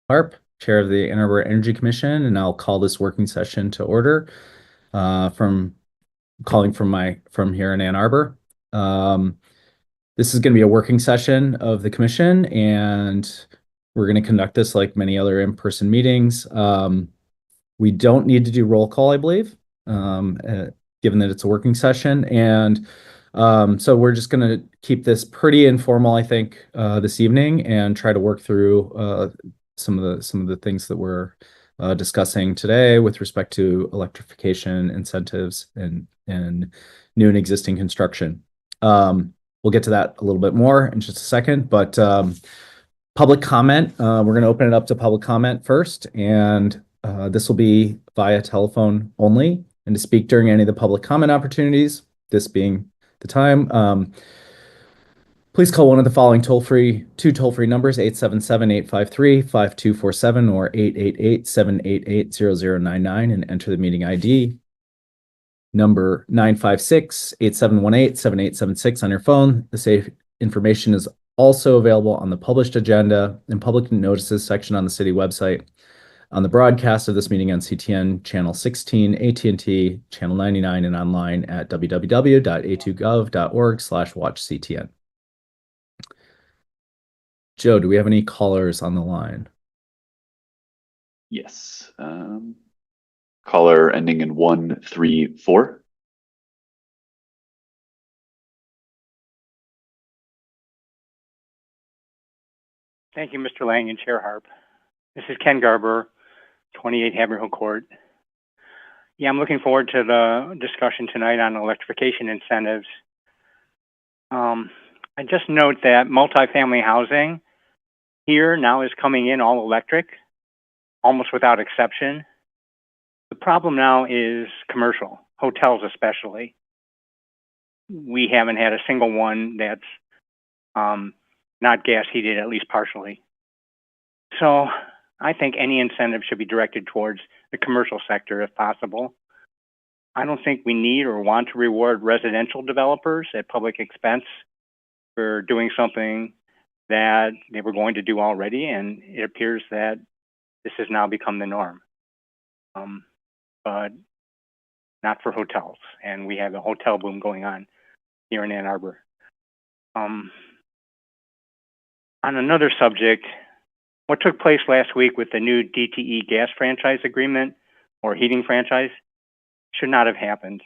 Harp, Chair of the Arbor Energy Commission, and I'll call this working session to order from calling from here in Ann Arbor. This is going to be a working session of the commission, and we're going to conduct this like many other in-person meetings. We don't need to do roll call, I believe, given that it's a working session. And so we're just going to keep this pretty informal, I think, this evening and try to work through some of the things that we're discussing today with respect to electrification incentives and new and existing construction. We'll get to that a little bit more in just a second, but public comment, we're going to open it up to public comment first, and this will be via telephone only. And to speak during any of the public comment opportunities, this being the time, please call one of the following two toll-free numbers, 877-853-5247 or 888-788-0099, and enter the meeting ID number 956-8718-7876 on your phone. The safe information is also available on the published agenda and public notices section on the city website, on the broadcast of this meeting on CTN Channel 16, AT&T Channel 99, and online at www.a2gov.org/watchctn. Joe, do we have any callers on the line? Yes. Caller ending in 134. Thank you, Mr. Lang and Chair Harp. This is Ken Garber, 28 Haverhill Court. Yeah, I'm looking forward to the discussion tonight on electrification incentives. I just note that multifamily housing here now is coming in all electric, almost without exception. The problem now is commercial, hotels especially. We haven't had a single one that's not gas heated, at least partially. So I think any incentive should be directed towards the commercial sector if possible. I don't think we need or want to reward residential developers at public expense for doing something that they were going to do already, and it appears that this has now become the norm. But not for hotels, and we have a hotel boom going on here in Ann Arbor. On another subject, what took place last week with the new DTE gas franchise agreement or heating franchise should not have happened.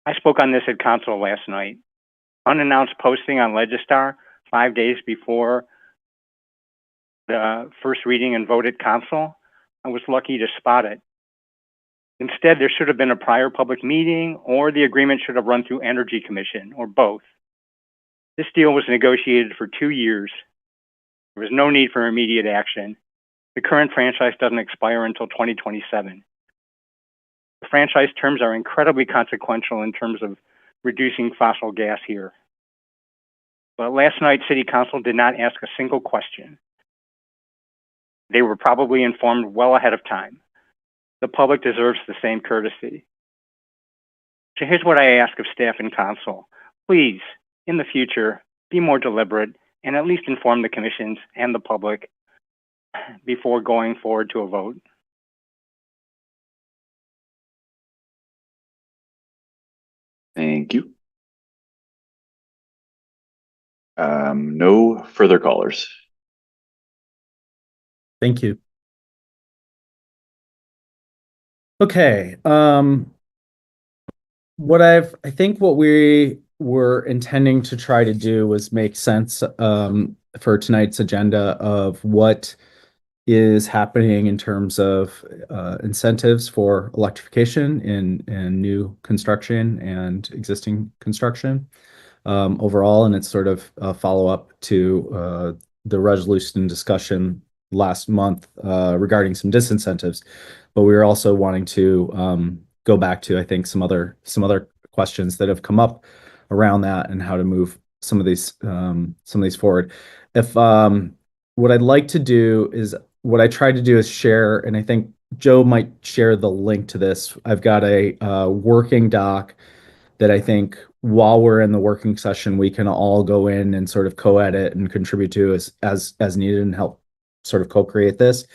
I spoke on this at council last night. Unannounced posting on Legistar 5 days before the first reading and vote at council. I was lucky to spot it. Instead, there should have been a prior public meeting, or the agreement should have run through Energy Commission, or both. This deal was negotiated for 2 years. There was no need for immediate action. The current franchise doesn't expire until 2027. The franchise terms are incredibly consequential in terms of reducing fossil gas here. But last night, City Council did not ask a single question. They were probably informed well ahead of time. The public deserves the same courtesy. So here's what I ask of staff and council. Please, in the future, be more deliberate and at least inform the commissions and the public before going forward to a vote. Thank you. No further callers. Thank you. Okay. I think what we were intending to try to do was make sense for tonight's agenda of what is happening in terms of incentives for electrification in new construction and existing construction overall, and it's sort of a follow-up to the resolution discussion last month regarding some disincentives. But we were also wanting to go back to, I think, some other questions that have come up around that and how to move some of these forward. If what I'd like to do is what I tried to do is share, and I think Joe might share the link to this. I've got a working doc that I think while we're in the working session, we can all go in and sort of co-edit and contribute to as needed and help sort of co-create this.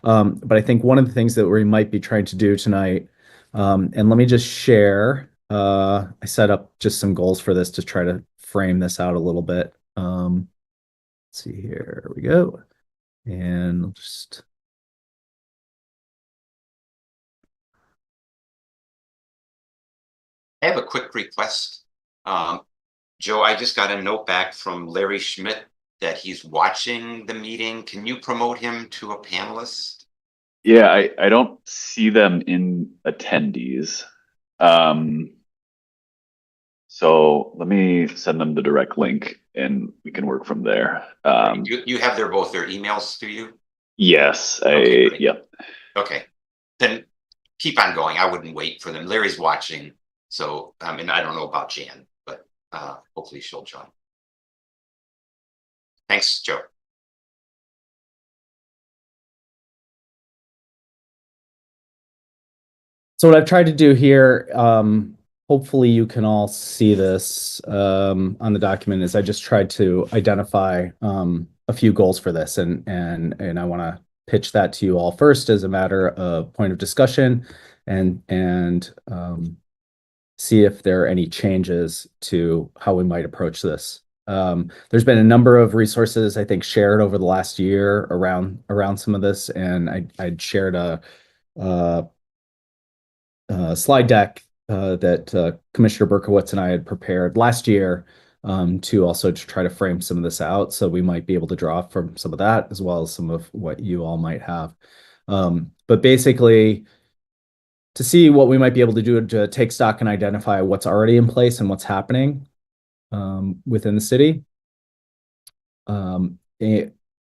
But I think one of the things that we might be trying to do tonight, and let me just share, I set up just some goals for this to try to frame this out a little bit. Let's see here we go. And I'll just I have a quick request. Joe, I just got a note back from Larry Schmidt that he's watching the meeting. Can you promote him to a panelist? Yeah, I don't see them in attendees. So let me send them the direct link and we can work from there. You have both their emails to you? Yes, Okay, great. yep. Okay, then keep on going. I wouldn't wait for them. Larry's watching. So, I mean, I don't know about Jan, but hopefully she'll join. Thanks, Joe. So what I've tried to do here, hopefully you can all see this on the document, is I just tried to identify a few goals for this, and I want to pitch that to you all first as a matter of point of discussion, and see if there are any changes to how we might approach this. There's been a number of resources, I think, shared over the last year around some of this, and I'd shared a slide deck that Commissioner Berkowitz and I had prepared last year to try to frame some of this out. So we might be able to draw from some of that as well as some of what you all might have. But basically, to see what we might be able to do to take stock and identify what's already in place and what's happening within the city. And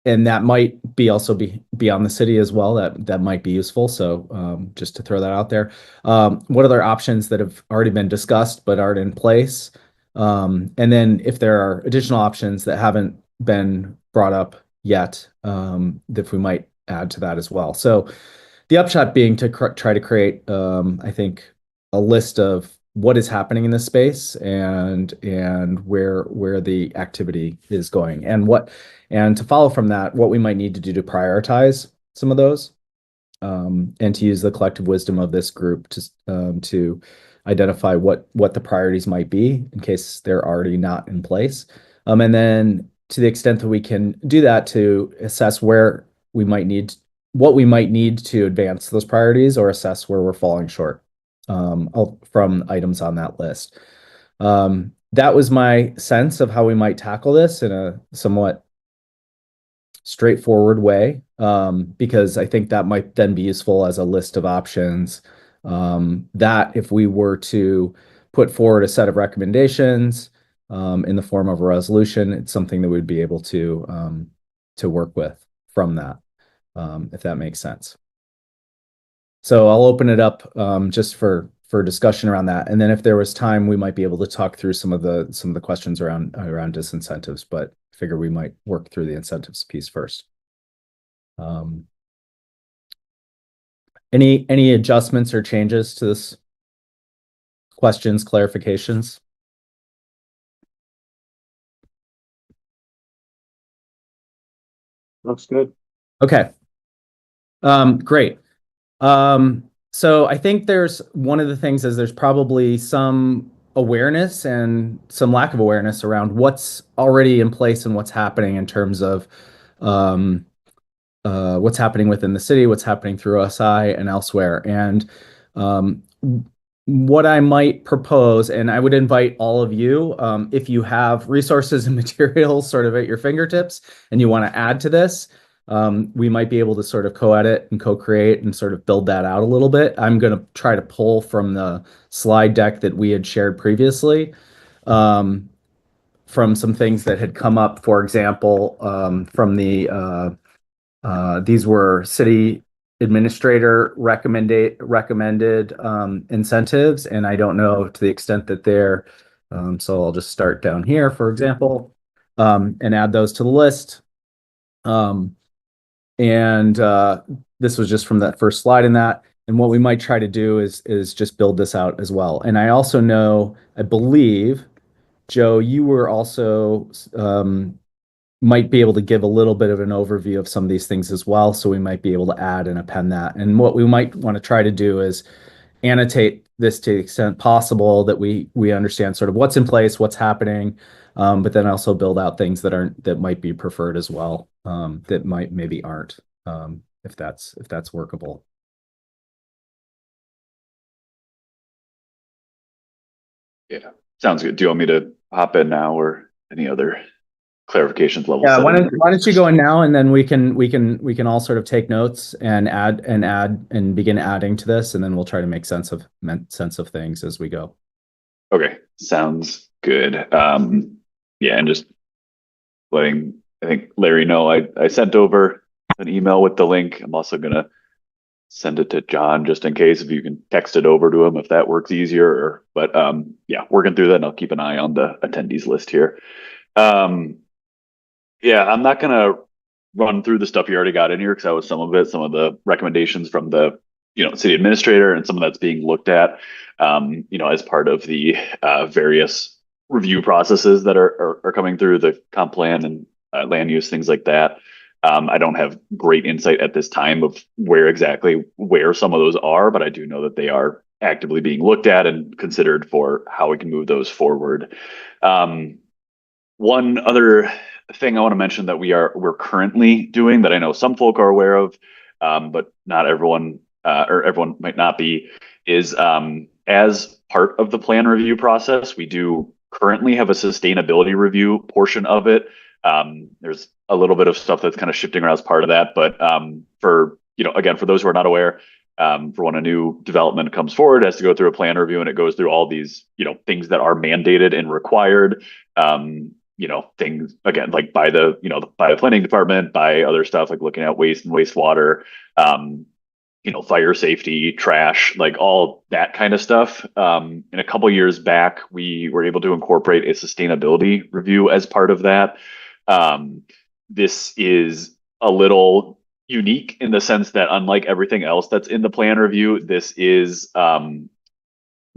that might be also be beyond the city as well. That might be useful. So just to throw that out there. What other options that have already been discussed but aren't in place? And then if there are additional options that haven't been brought up yet, that we might add to that as well. So the upshot being to try to create, I think, a list of what is happening in this space and where the activity is going, and to follow from that, what we might need to do to prioritize some of those, and to use the collective wisdom of this group to identify what the priorities might be in case they're already not in place, and then to the extent that we can do that, to assess what we might need to advance those priorities or assess where we're falling short from items on that list. That was my sense of how we might tackle this in a somewhat straightforward way, because I think that might then be useful as a list of options, that if we were to put forward a set of recommendations in the form of a resolution, it's something that we'd be able to work with from that, if that makes sense. So I'll open it up just for discussion around that, and then if there was time, we might be able to talk through some of the questions around disincentives. But I figure we might work through the incentives piece first. Any adjustments or changes to this? Questions, clarifications? Looks good. Okay. Great. So I think there's one of the things is there's probably some awareness and some lack of awareness around what's already in place and what's happening in terms of what's happening within the city, what's happening through OSI and elsewhere. And what I might propose, and I would invite all of you, if you have resources and materials sort of at your fingertips and you want to add to this, we might be able to sort of co-edit and co-create and sort of build that out a little bit. I'm going to try to pull from the slide deck that we had shared previously, from some things that had come up, for example, from these were city administrator recommended incentives, and I don't know to the extent that they're, so I'll just start down here, for example, and add those to the list. This was just from that first slide in that. And what we might try to do is just build this out as well. And I also know, I believe, Joe, you were also might be able to give a little bit of an overview of some of these things as well. So we might be able to add and append that. And what we might want to try to do is annotate this to the extent possible that we understand sort of what's in place, what's happening, but then also build out things that might be preferred as well, that maybe aren't, if that's workable. Yeah, sounds good. Do you want me to hop in now or any other clarifications level? Yeah, why don't you go in now, and then we can all sort of take notes and add and begin adding to this, and then we'll try to make sense of things as we go. Okay, sounds good. Yeah, and just letting I think Larry know I sent over an email with the link. I'm also gonna send it to John just in case, if you can text it over to him if that works easier. But yeah, working through that, and I'll keep an eye on the attendees list here. Yeah, I'm not gonna run through the stuff you already got in here because that was some of it, some of the recommendations from the city administrator, and some of that's being looked at as part of the various review processes that are coming through the comp plan and land use, things like that. I don't have great insight at this time of where some of those are, but I do know that they are actively being looked at and considered for how we can move those forward. One other thing I want to mention that we're currently doing that I know some folk are aware of, but not everyone, or everyone might not be, is as part of the plan review process, we do currently have a sustainability review portion of it. There's a little bit of stuff that's kind of shifting around as part of that, but for again, for those who are not aware, for when a new development comes forward, it has to go through a plan review, and it goes through all these things that are mandated and required. Things again like by the planning department, by other stuff like looking at waste and wastewater, fire safety, trash, like all that kind of stuff. And a couple years back, we were able to incorporate a sustainability review as part of that. This is a little unique in the sense that, unlike everything else that's in the plan review, this is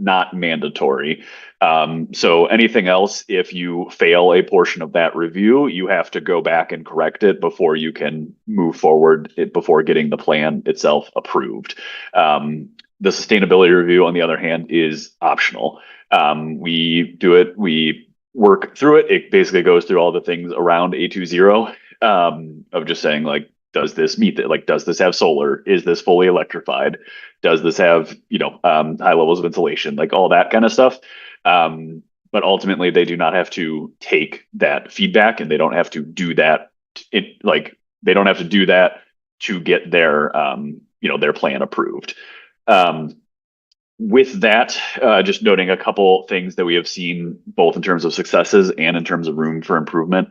not mandatory. So anything else, if you fail a portion of that review, you have to go back and correct it before you can move forward, before getting the plan itself approved. The sustainability review, on the other hand, is optional. We do it, we work through it. It basically goes through all the things around A20, of just saying, like, does this meet that? Like, does this have solar? Is this fully electrified? Does this have, high levels of insulation? Like all that kind of stuff. But ultimately, they do not have to take that feedback, and they don't have to do that. They don't have to do that to get their, their plan approved. With that, just noting a couple things that we have seen both in terms of successes and in terms of room for improvement.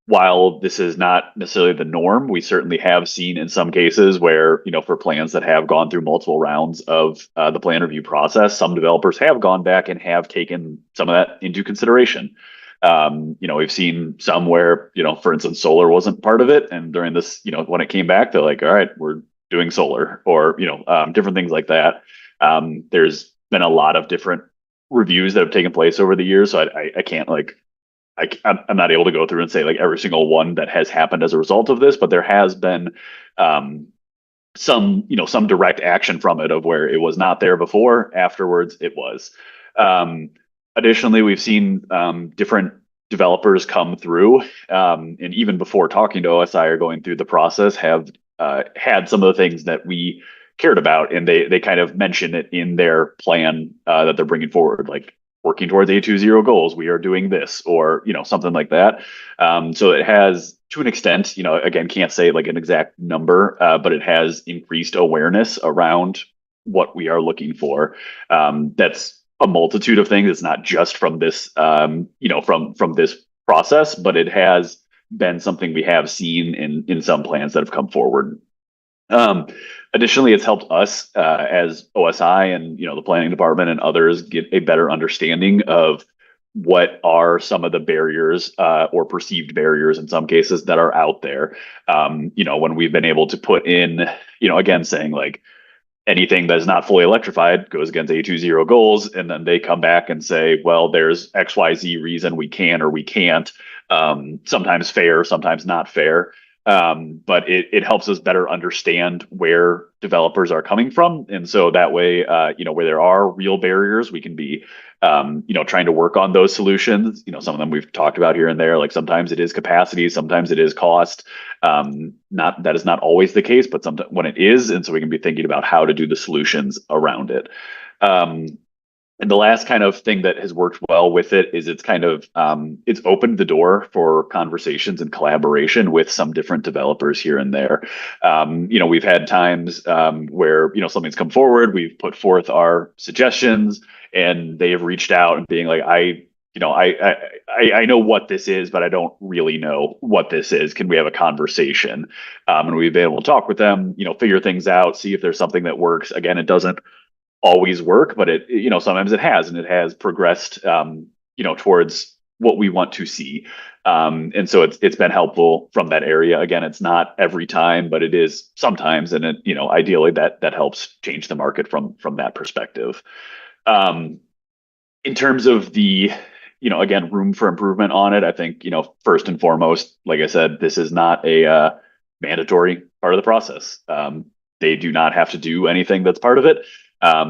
While this is not necessarily the norm, we certainly have seen in some cases where, for plans that have gone through multiple rounds of the plan review process, some developers have gone back and have taken some of that into consideration. We've seen some where, for instance, solar wasn't part of it. And during this, when it came back, they're like, all right, we're doing solar, or, different things like that. There's been a lot of different reviews that have taken place over the years. So I can't I'm not able to go through and say like every single one that has happened as a result of this, but there has been some direct action from it, of where it was not there before, afterwards it was. Additionally, we've seen different developers come through, and even before talking to OSI or going through the process, have had some of the things that we cared about, and they kind of mention it in their plan that they're bringing forward, like working towards A20 goals, we are doing this, or something like that. So it has, to an extent, again, can't say like an exact number, but it has increased awareness around what we are looking for. That's a multitude of things. It's not just from this, from this process, but it has been something we have seen in some plans that have come forward. Additionally, it's helped us as OSI and the planning department and others get a better understanding of what are some of the barriers or perceived barriers in some cases that are out there. When we've been able to put in, again, saying like anything that is not fully electrified goes against A20 goals, and then they come back and say, well, there's XYZ reason we can or we can't. sometimes fair, sometimes not fair. But it helps us better understand where developers are coming from. And so that way, where there are real barriers, we can be, trying to work on those solutions. Some of them we've talked about here and there, like sometimes it is capacity, sometimes it is cost. Not that is not always the case, but sometimes when it is. And so we can be thinking about how to do the solutions around it. And the last kind of thing that has worked well with it is it's kind of it's opened the door for conversations and collaboration with some different developers here and there. We've had times where something's come forward, we've put forth our suggestions, and they have reached out and being like, I know what this is, but I don't really know what this is. Can we have a conversation? And we've been able to talk with them, figure things out, see if there's something that works. Again, it doesn't always work, but it sometimes it has, and it has progressed towards what we want to see. And so it's been helpful from that area. Again, it's not every time, but it is sometimes, and it ideally that helps change the market from that perspective. In terms of the again, room for improvement on it, I think first and foremost, like I said, this is not a mandatory part of the process. They do not have to do anything that's part of it.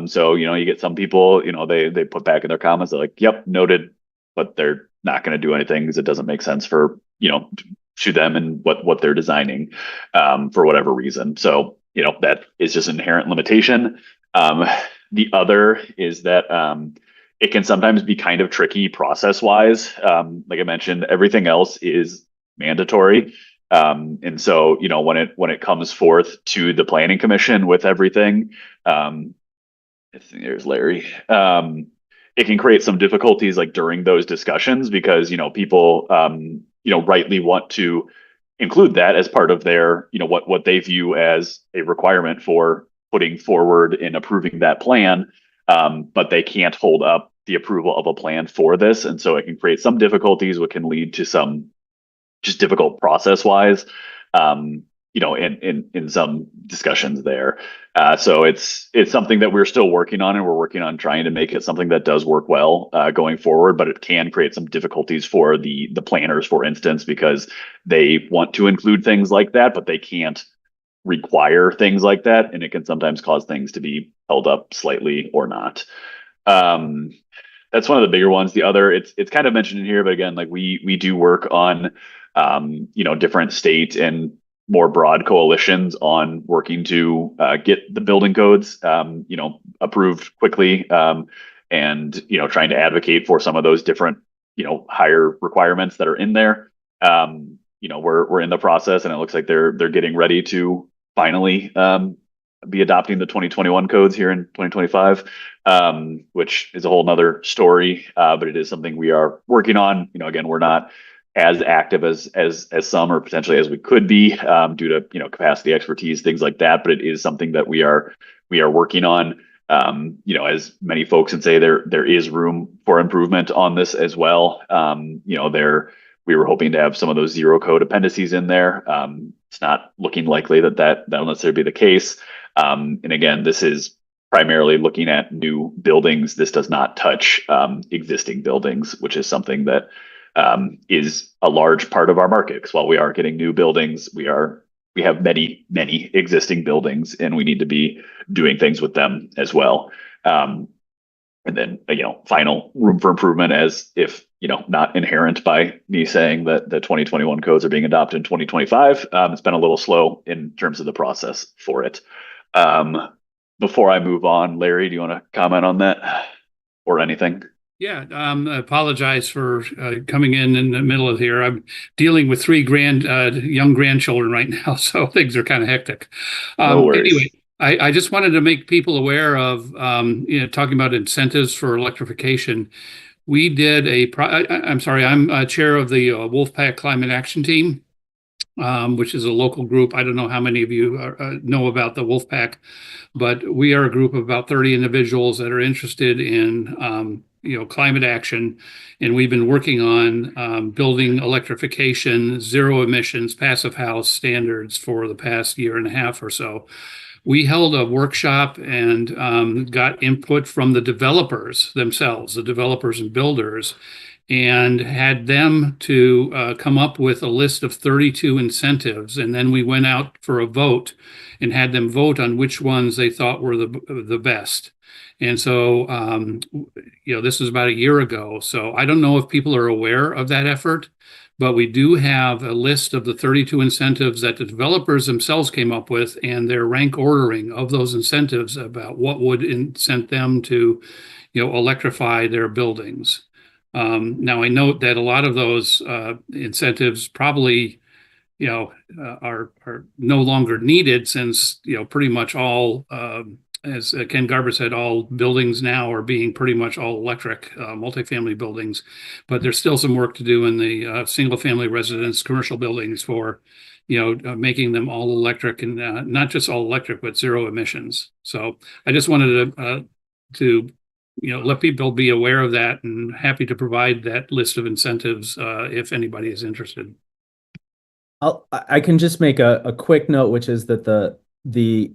So you get some people, they put back in their comments, they're like, yep, noted, but they're not going to do anything because it doesn't make sense for to them and what they're designing for whatever reason. So that is just an inherent limitation. The other is that it can sometimes be kind of tricky process wise. Like I mentioned, everything else is mandatory. And so when it comes forth to the planning commission with everything, there's Larry. It can create some difficulties like during those discussions because people rightly want to include that as part of their what they view as a requirement for putting forward and approving that plan, but they can't hold up the approval of a plan for this, and so it can create some difficulties, what can lead to some just difficult process wise. In some discussions there. So it's something that we're still working on, and we're working on trying to make it something that does work well going forward, but it can create some difficulties for the planners, for instance, because they want to include things like that, but they can't require things like that, and it can sometimes cause things to be held up slightly or not. That's one of the bigger ones. The other, it's kind of mentioned in here, but again, like we do work on different state and more broad coalitions on working to get the building codes, approved quickly, and trying to advocate for some of those different, higher requirements that are in there. We're in the process, and it looks like they're getting ready to finally be adopting the 2021 codes here in 2025, which is a whole nother story, but it is something we are working on. Again, we're not as active as some, or potentially as we could be, due to capacity, expertise, things like that. But it is something that we are working on. As many folks can say, there is room for improvement on this as well. We were hoping to have some of those zero code appendices in there. It's not looking likely that'll necessarily be the case. And again, this is primarily looking at new buildings. This does not touch existing buildings, which is something that is a large part of our market. Because while we are getting new buildings, we have many existing buildings, and we need to be doing things with them as well. And then final room for improvement, as if not inherent by me saying that the 2021 codes are being adopted in 2025. It's been a little slow in terms of the process for it. Before I move on, Larry, do you want to comment on that or anything? Yeah, I apologize for coming in the middle of here. I'm dealing with three young grandchildren right now, so things are kind of hectic. No worries. Anyway, I just wanted to make people aware of, talking about incentives for electrification. We did I'm chair of the Wolfpack Climate Action Team, which is a local group. I don't know how many of you know about the Wolfpack, but we are a group of about 30 individuals that are interested in climate action, and we've been working on building electrification, zero emissions, passive house standards for the past year and a half or so. We held a workshop and got input from the developers themselves, the developers and builders. and had them to come up with a list of 32 incentives. And then we went out for a vote and had them vote on which ones they thought were the best. And so, this was about a year ago. So I don't know if people are aware of that effort, but we do have a list of the 32 incentives that the developers themselves came up with and their rank ordering of those incentives about what would incent them to, electrify their buildings. Now I note that a lot of those incentives probably, are no longer needed since, pretty much all, as Ken Garber said, all buildings now are being pretty much all electric, multifamily buildings. But there's still some work to do in the single family residence, commercial buildings for, making them all electric and not just all electric, but zero emissions. So I just wanted to let people be aware of that, and happy to provide that list of incentives if anybody is interested. I can just make a quick note, which is that the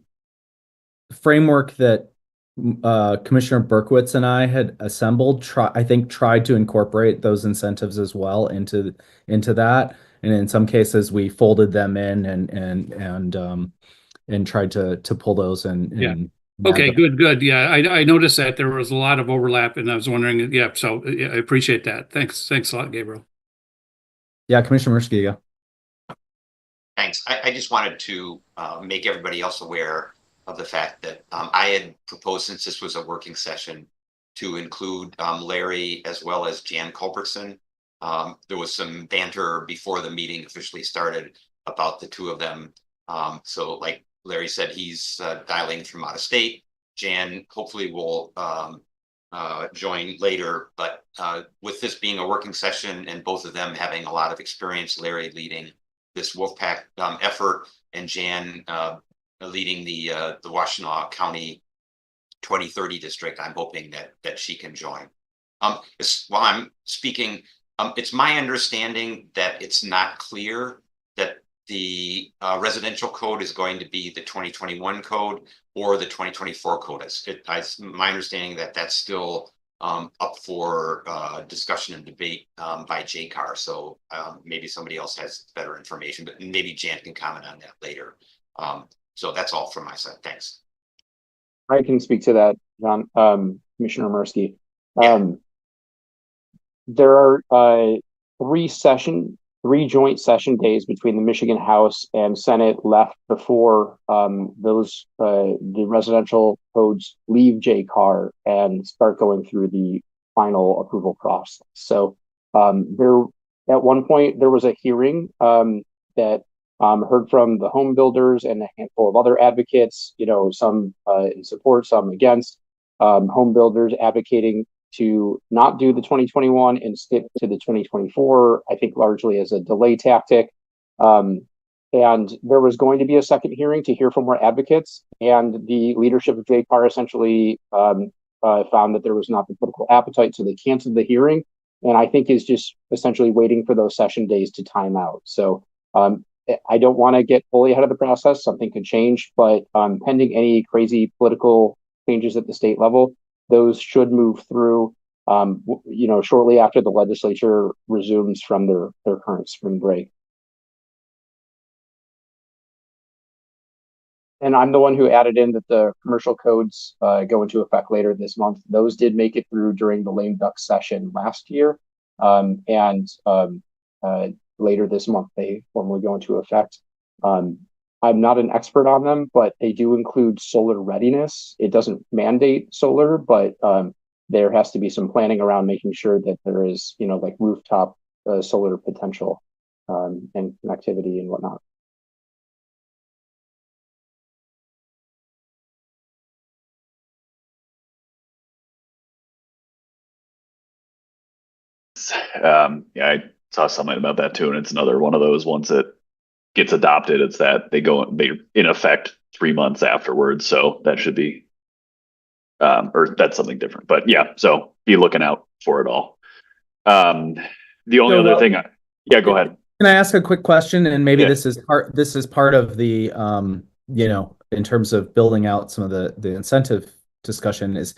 framework that Commissioner Berkowitz and I had assembled, tried to incorporate those incentives as well into that. And in some cases, we folded them in and tried to pull those and Yeah. Okay, good. Yeah, I noticed that there was a lot of overlap, and I was wondering. Yeah, so yeah, I appreciate that. Thanks a lot, Gabriel. Yeah, Commissioner Murskiga. Thanks. I just wanted to make everybody else aware of the fact that I had proposed, since this was a working session, to include Larry as well as Jan Culbertson. There was some banter before the meeting officially started about the two of them. So like Larry said, he's dialing from out of state. Jan hopefully will join later, but with this being a working session and both of them having a lot of experience, Larry leading this Wolfpack effort and Jan leading the Washtenaw County 2030 district, I'm hoping that she can join. While I'm speaking, it's my understanding that it's not clear that the residential code is going to be the 2021 code or the 2024 code. It's my understanding that that's still up for discussion and debate by JCAR. So maybe somebody else has better information, but maybe Jan can comment on that later. So that's all from my side. Thanks. I can speak to that, John. Commissioner Mursky. There are three joint session days between the Michigan House and Senate left before the residential codes leave JCAR and start going through the final approval process. So there, at one point, there was a hearing that heard from the home builders and a handful of other advocates, some in support, some against, home builders advocating to not do the 2021 and stick to the 2024, I think largely as a delay tactic. And there was going to be a second hearing to hear from more advocates, and the leadership of JCAR essentially found that there was not the political appetite, so they canceled the hearing, and I think is just essentially waiting for those session days to time out. So I don't want to get fully ahead of the process. Something could change, but pending any crazy political changes at the state level, those should move through, shortly after the legislature resumes from their current spring break. And I'm the one who added in that the commercial codes go into effect later this month. Those did make it through during the lame duck session last year. Later this month, they formally go into effect. I'm not an expert on them, but they do include solar readiness. It doesn't mandate solar, but there has to be some planning around making sure that there is, like rooftop solar potential and connectivity and whatnot. I saw something about that too, and it's another one of those ones that gets adopted. It's that they in effect 3 months afterwards, so that should be or that's something different. But yeah, so be looking out for it all. The only other thing, go ahead. Can I ask a quick question? And maybe this is part of the in terms of building out some of the incentive discussion, is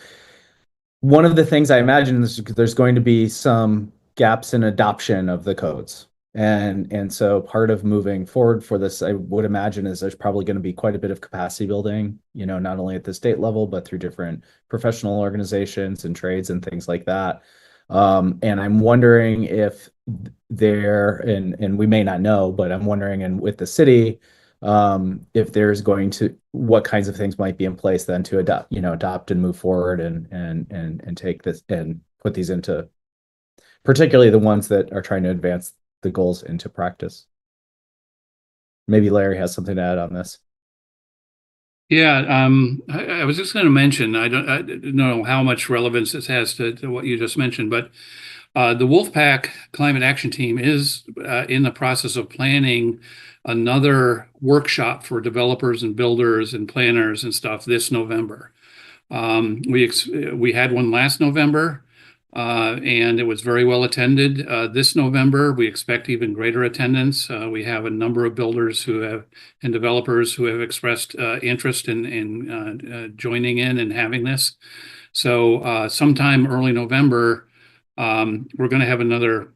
one of the things I imagine is there's going to be some gaps in adoption of the codes. And so part of moving forward for this, I would imagine, is there's probably going to be quite a bit of capacity building, not only at the state level, but through different professional organizations and trades and things like that. And I'm wondering if and we may not know, but I'm wondering, and with the city, if there's what kinds of things might be in place then to adopt and move forward and take this and put these into, particularly the ones that are trying to advance the goals into practice. Maybe Larry has something to add on this. Yeah, I was just going to mention, I don't know how much relevance this has to what you just mentioned, but the Wolfpack Climate Action Team is in the process of planning another workshop for developers and builders and planners and stuff this November. We had one last November, and it was very well attended. This November, we expect even greater attendance. We have a number of builders and developers who have expressed interest in joining in and having this. So sometime early November, we're going to have another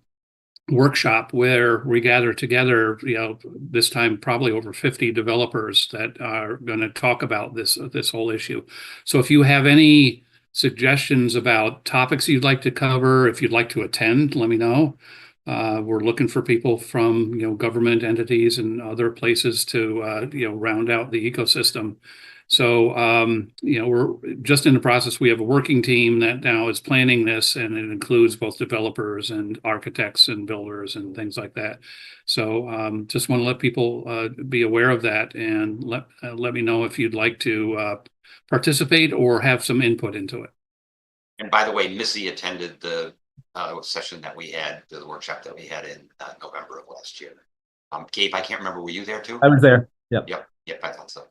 workshop where we gather together, this time probably over 50 developers that are going to talk about this whole issue. So if you have any suggestions about topics you'd like to cover, if you'd like to attend, let me know. We're looking for people from government entities and other places to round out the ecosystem. So we're just in the process. We have a working team that now is planning this, and it includes both developers and architects and builders and things like that. So just want to let people be aware of that, and let me know if you'd like to participate or have some input into it. And by the way, Missy attended the session that we had, the workshop that we had in November of last year. Gabe, I can't remember, were you there too? I was there. Yep. Yep, I thought so.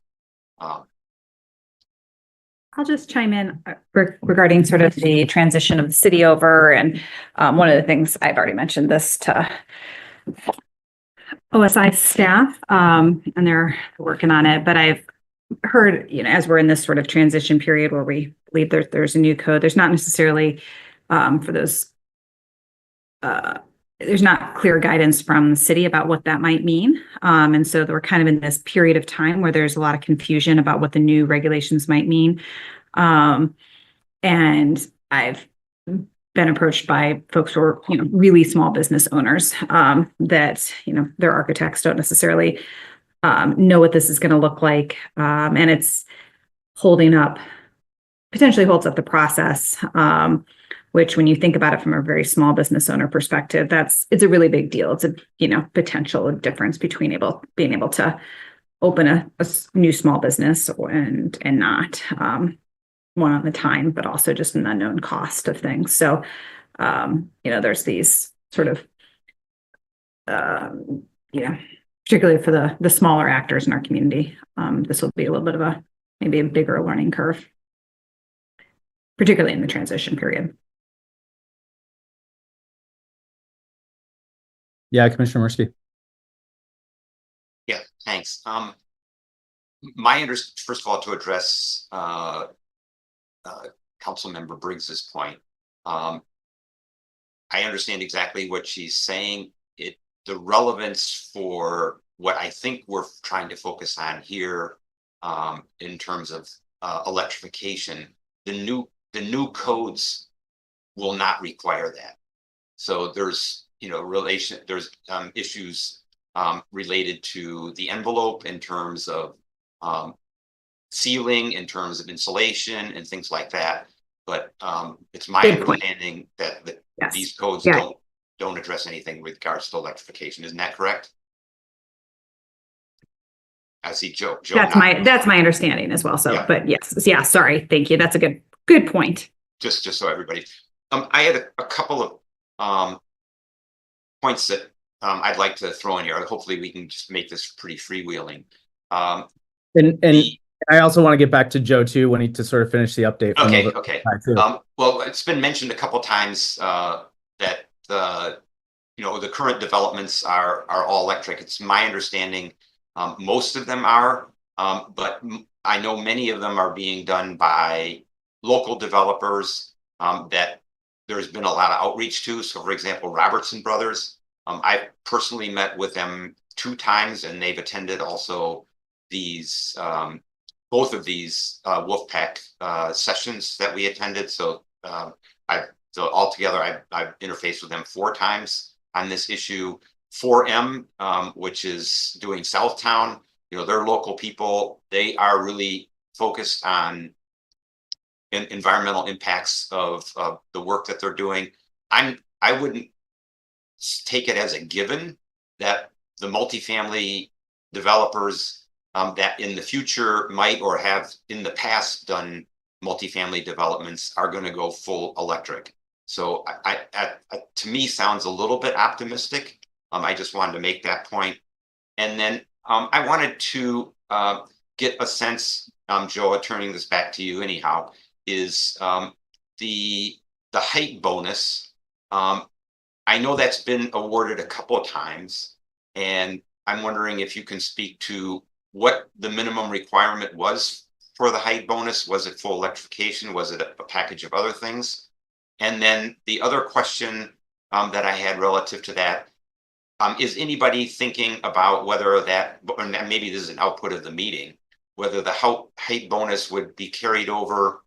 I'll just chime in regarding sort of the transition of the city over. And one of the things I've already mentioned this to OSI staff, and they're working on it. But I've heard, as we're in this sort of transition period where we believe there's a new code, there's not necessarily for those, there's not clear guidance from the city about what that might mean. And so we're kind of in this period of time where there's a lot of confusion about what the new regulations might mean. And I've been approached by folks who are, really small business owners that, their architects don't necessarily know what this is going to look like. And it's potentially holds up the process. Which when you think about it from a very small business owner perspective, it's a really big deal. It's a, potential difference between being able to open a new small business and not, one on the time, but also just an unknown cost of things. So, there's these sort of, particularly for the smaller actors in our community, this will be a little bit of maybe a bigger learning curve, particularly in the transition period. Yeah, Commissioner Murphy. Yeah, thanks. First of all, to address Councilmember Briggs's point, I understand exactly what she's saying. The relevance for what I think we're trying to focus on here, in terms of electrification, the new codes will not require that. So there's there's issues related to the envelope in terms of sealing, in terms of insulation and things like that. But it's my understanding that Yes. these codes don't address anything with regards to electrification. Isn't that correct? I see Joe. That's my understanding as well. So, Yeah. But yes, yeah. Sorry, thank you. That's a good point. Just so everybody, I had a couple of points that I'd like to throw in here. Hopefully, we can just make this pretty freewheeling. And I also want to get back to Joe too, to sort of finish the update. Okay. Well, it's been mentioned a couple times that the current developments are all electric. It's my understanding most of them are, but I know many of them are being done by local developers that there's been a lot of outreach to. So for example, Robertson Brothers, I personally met with them 2 times, and they've attended also these both of these Wolfpack sessions that we attended. So altogether, I've interfaced with them 4 times on this issue. 4M, which is doing Southtown, they're local people. They are really focused on environmental impacts of the work that they're doing. I wouldn't take it as a given that the multifamily developers that in the future might or have in the past done multifamily developments are going to go full electric. So to me sounds a little bit optimistic. I just wanted to make that point. And then I wanted to get a sense, Joe, turning this back to you anyhow, is the height bonus. I know that's been awarded a couple of times, and I'm wondering if you can speak to what the minimum requirement was for the height bonus. Was it full electrification? Was it a package of other things? And then the other question that I had relative to that, is anybody thinking about whether that, and maybe this is an output of the meeting, whether the height bonus would be carried over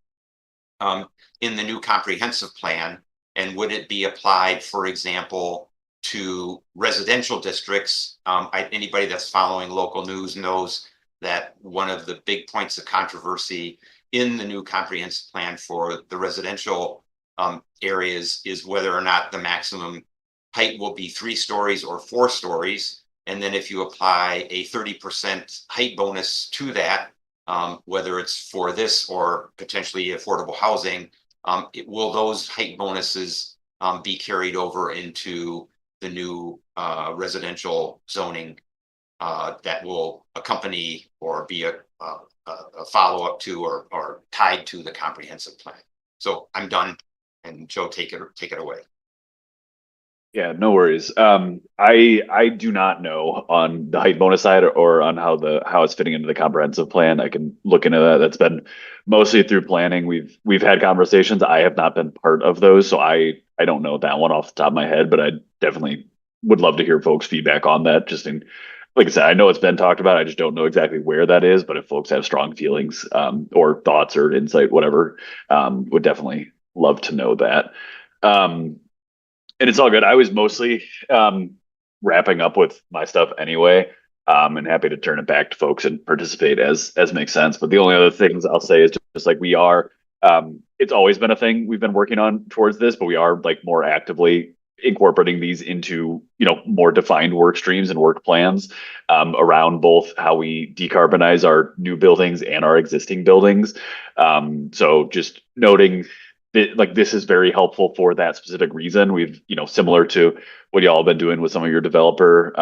in the new comprehensive plan, and would it be applied, for example, to residential districts? Anybody that's following local news knows that one of the big points of controversy in the new comprehensive plan for the residential areas is whether or not the maximum height will be 3 stories or 4 stories. And then if you apply a 30% height bonus to that, whether it's for this or potentially affordable housing, will those height bonuses be carried over into the new residential zoning that will accompany or be a follow-up to or tied to the comprehensive plan? So I'm done, and Joe, take it away. Yeah, no worries. I do not know on the height bonus side or on how it's fitting into the comprehensive plan. I can look into that. That's been mostly through planning. We've had conversations. I have not been part of those, so I don't know that one off the top of my head, but I definitely would love to hear folks' feedback on that. Like I said, I know it's been talked about. I just don't know exactly where that is. But if folks have strong feelings or thoughts or insight, whatever, would definitely love to know that. And it's all good. I was mostly wrapping up with my stuff anyway, and happy to turn it back to folks and participate as makes sense. But the only other things I'll say is just like we are, it's always been a thing we've been working on towards this, but we are like more actively incorporating these into more defined work streams and work plans around both how we decarbonize our new buildings and our existing buildings. So just noting like this is very helpful for that specific reason. We've, similar to what y'all been doing with some of your developer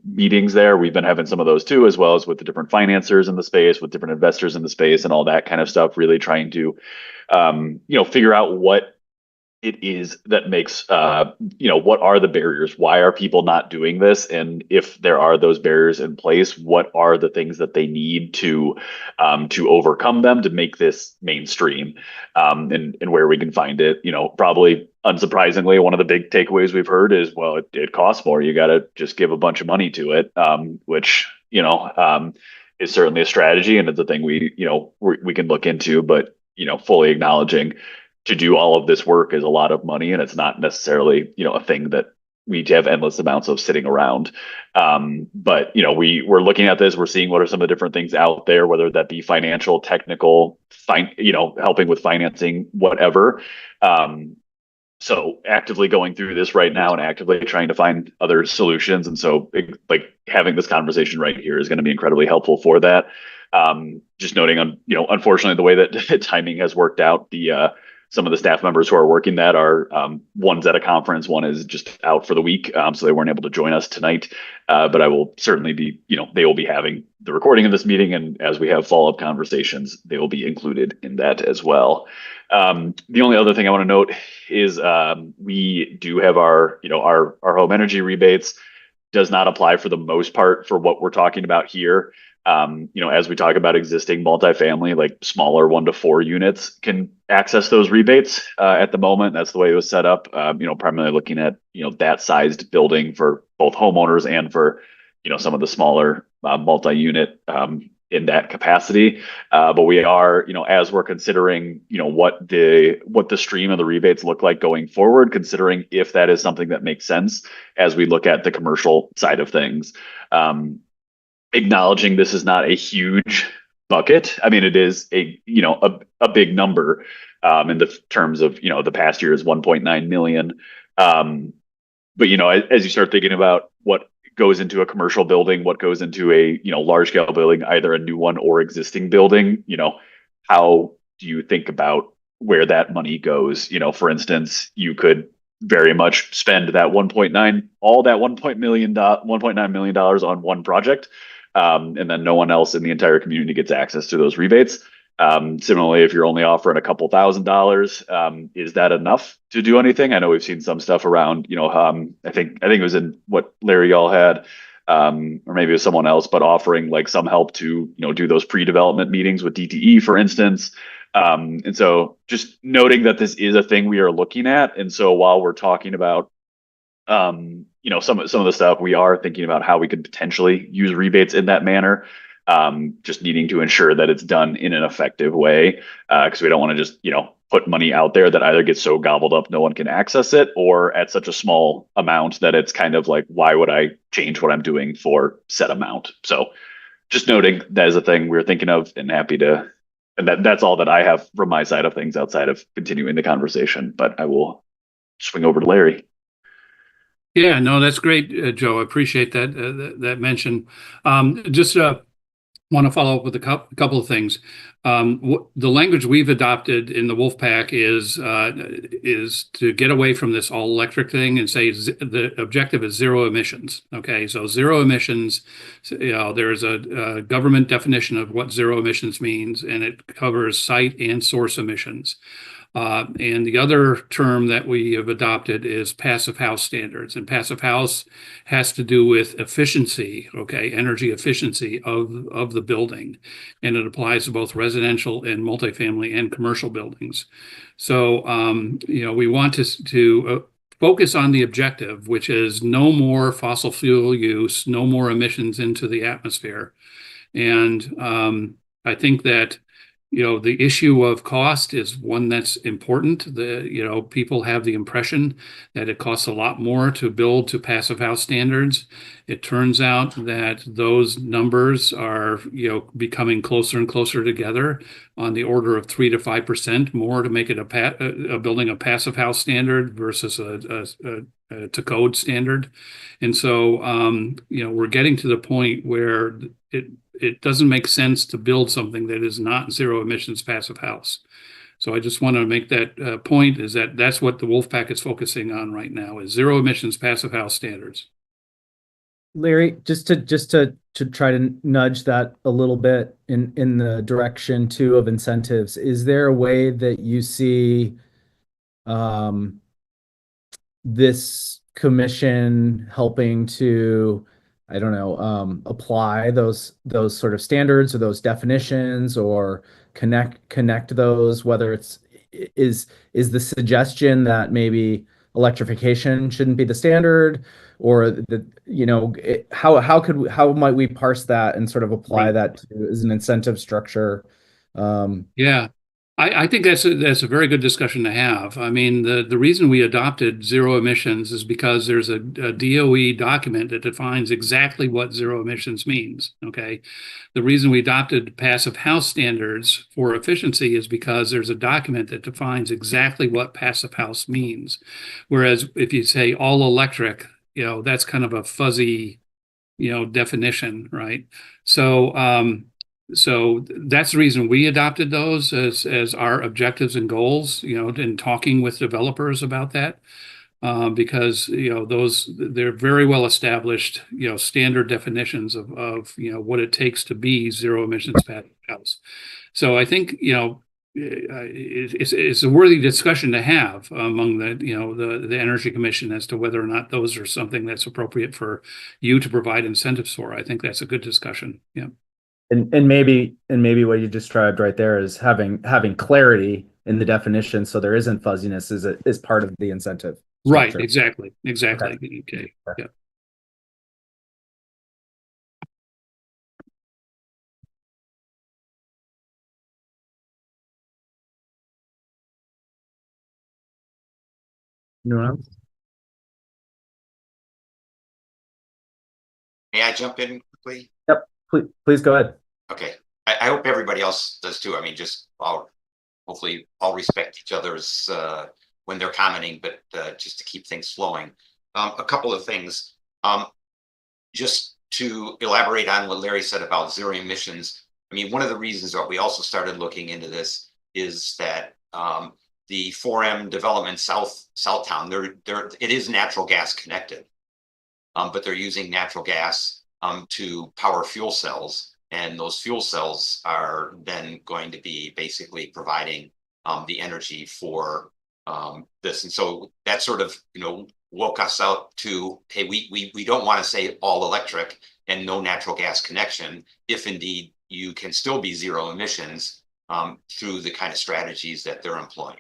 meetings there, we've been having some of those too, as well as with the different financiers in the space, with different investors in the space and all that kind of stuff, really trying to, figure out what it is that makes, what are the barriers? Why are people not doing this? And if there are those barriers in place, what are the things that they need to overcome them to make this mainstream, and where we can find it? Probably unsurprisingly, one of the big takeaways we've heard is, well, it costs more. You got to just give a bunch of money to it, which, is certainly a strategy. And it's a thing we can look into, but, fully acknowledging to do all of this work is a lot of money, and it's not necessarily, a thing that we have endless amounts of sitting around. But we're looking at this, we're seeing what are some of the different things out there, whether that be financial, technical, helping with financing, whatever. So actively going through this right now and actively trying to find other solutions. And so like having this conversation right here is going to be incredibly helpful for that. Just noting on, unfortunately, the way that timing has worked out, some of the staff members who are working that are one's at a conference, one is just out for the week, so they weren't able to join us tonight. But I will certainly be, they will be having the recording of this meeting, and as we have follow-up conversations, they will be included in that as well. The only other thing I want to note is we do have our home energy rebates. Does not apply for the most part for what we're talking about here. As we talk about existing multifamily, like smaller 1 to 4 units can access those rebates. At the moment, that's the way it was set up. Primarily looking at, that sized building for both homeowners and for, some of the smaller multi-unit in that capacity. But we are, as we're considering, what the stream of the rebates look like going forward, considering if that is something that makes sense as we look at the commercial side of things. Acknowledging this is not a huge bucket. I mean, it is a big number in the terms of, the past year is 1.9 million. But as you start thinking about what goes into a commercial building, what goes into a, large scale building, either a new one or existing building, how do you think about where that money goes? For instance, you could very much spend that 1.9, all that $1.9 million on one project. And then no one else in the entire community gets access to those rebates. Similarly, if you're only offering a couple $1,000s, is that enough to do anything? I know we've seen some stuff around, I think it was in what Larry y'all had, or maybe it was someone else, but offering like some help to, do those pre-development meetings with DTE, for instance. And so just noting that this is a thing we are looking at. And so while we're talking about, some of the stuff, we are thinking about how we could potentially use rebates in that manner. Just needing to ensure that it's done in an effective way, because we don't want to just, put money out there that either gets so gobbled up no one can access it, or at such a small amount that it's kind of like, why would I change what I'm doing for set amount? So just noting that is a thing we're thinking of, and happy to, and that's all that I have from my side of things outside of continuing the conversation, but I will swing over to Larry. Yeah, no, that's great, Joe. I appreciate that mention. Just want to follow up with a couple of things. The language we've adopted in the Wolfpack is to get away from this all electric thing and say the objective is zero emissions. Okay, so zero emissions. There's a government definition of what zero emissions means, and it covers site and source emissions. And the other term that we have adopted is passive house standards. And passive house has to do with efficiency, okay, energy efficiency of the building. And it applies to both residential and multifamily and commercial buildings. So, we want to focus on the objective, which is no more fossil fuel use, no more emissions into the atmosphere. And I think that the issue of cost is one that's important. People have the impression that it costs a lot more to build to passive house standards. It turns out that those numbers are, becoming closer and closer together, on the order of 3 to 5% more to make it a building a passive house standard versus a to code standard. And so, we're getting to the point where it doesn't make sense to build something that is not zero emissions passive house. So I just want to make that point, is that's what the Wolfpack is focusing on right now, is zero emissions passive house standards. Larry, just to try to nudge that a little bit in the direction too of incentives, is there a way that you see this commission helping to, I don't know, apply those sort of standards or those definitions, or connect those, whether is the suggestion that maybe electrification shouldn't be the standard, or how might we parse that and sort of apply that to, as an incentive structure? Yeah. I think that's a very good discussion to have. I mean, the reason we adopted zero emissions is because there's a DOE document that defines exactly what zero emissions means. Okay. The reason we adopted passive house standards for efficiency is because there's a document that defines exactly what passive house means. Whereas if you say all electric, that's kind of a fuzzy, definition, right? So that's the reason we adopted those as our objectives and goals, and talking with developers about that, because they're very well established, standard definitions of what it takes to be zero emissions passive house. So I think it's a worthy discussion to have among the Energy Commission as to whether or not those are something that's appropriate for you to provide incentives for. I think that's a good discussion. Yeah. And maybe what you described right there is having clarity in the definition, so there isn't fuzziness, is part of the incentive Right, structure. exactly. Okay. Okay. Yeah. Anyone else? May I jump in quickly? Yep. Please go ahead. Okay. I hope everybody else does too. I mean, just hopefully all respect each other's when they're commenting, but just to keep things flowing. A couple of things. Just to elaborate on what Larry said about zero emissions. I mean, one of the reasons that we also started looking into this is that the 4M development Southtown, it is natural gas connected, but they're using natural gas to power fuel cells, and those fuel cells are then going to be basically providing the energy for this. And so that sort of, woke us out to, hey, we don't want to say all electric and no natural gas connection, if indeed you can still be zero emissions through the kind of strategies that they're employing.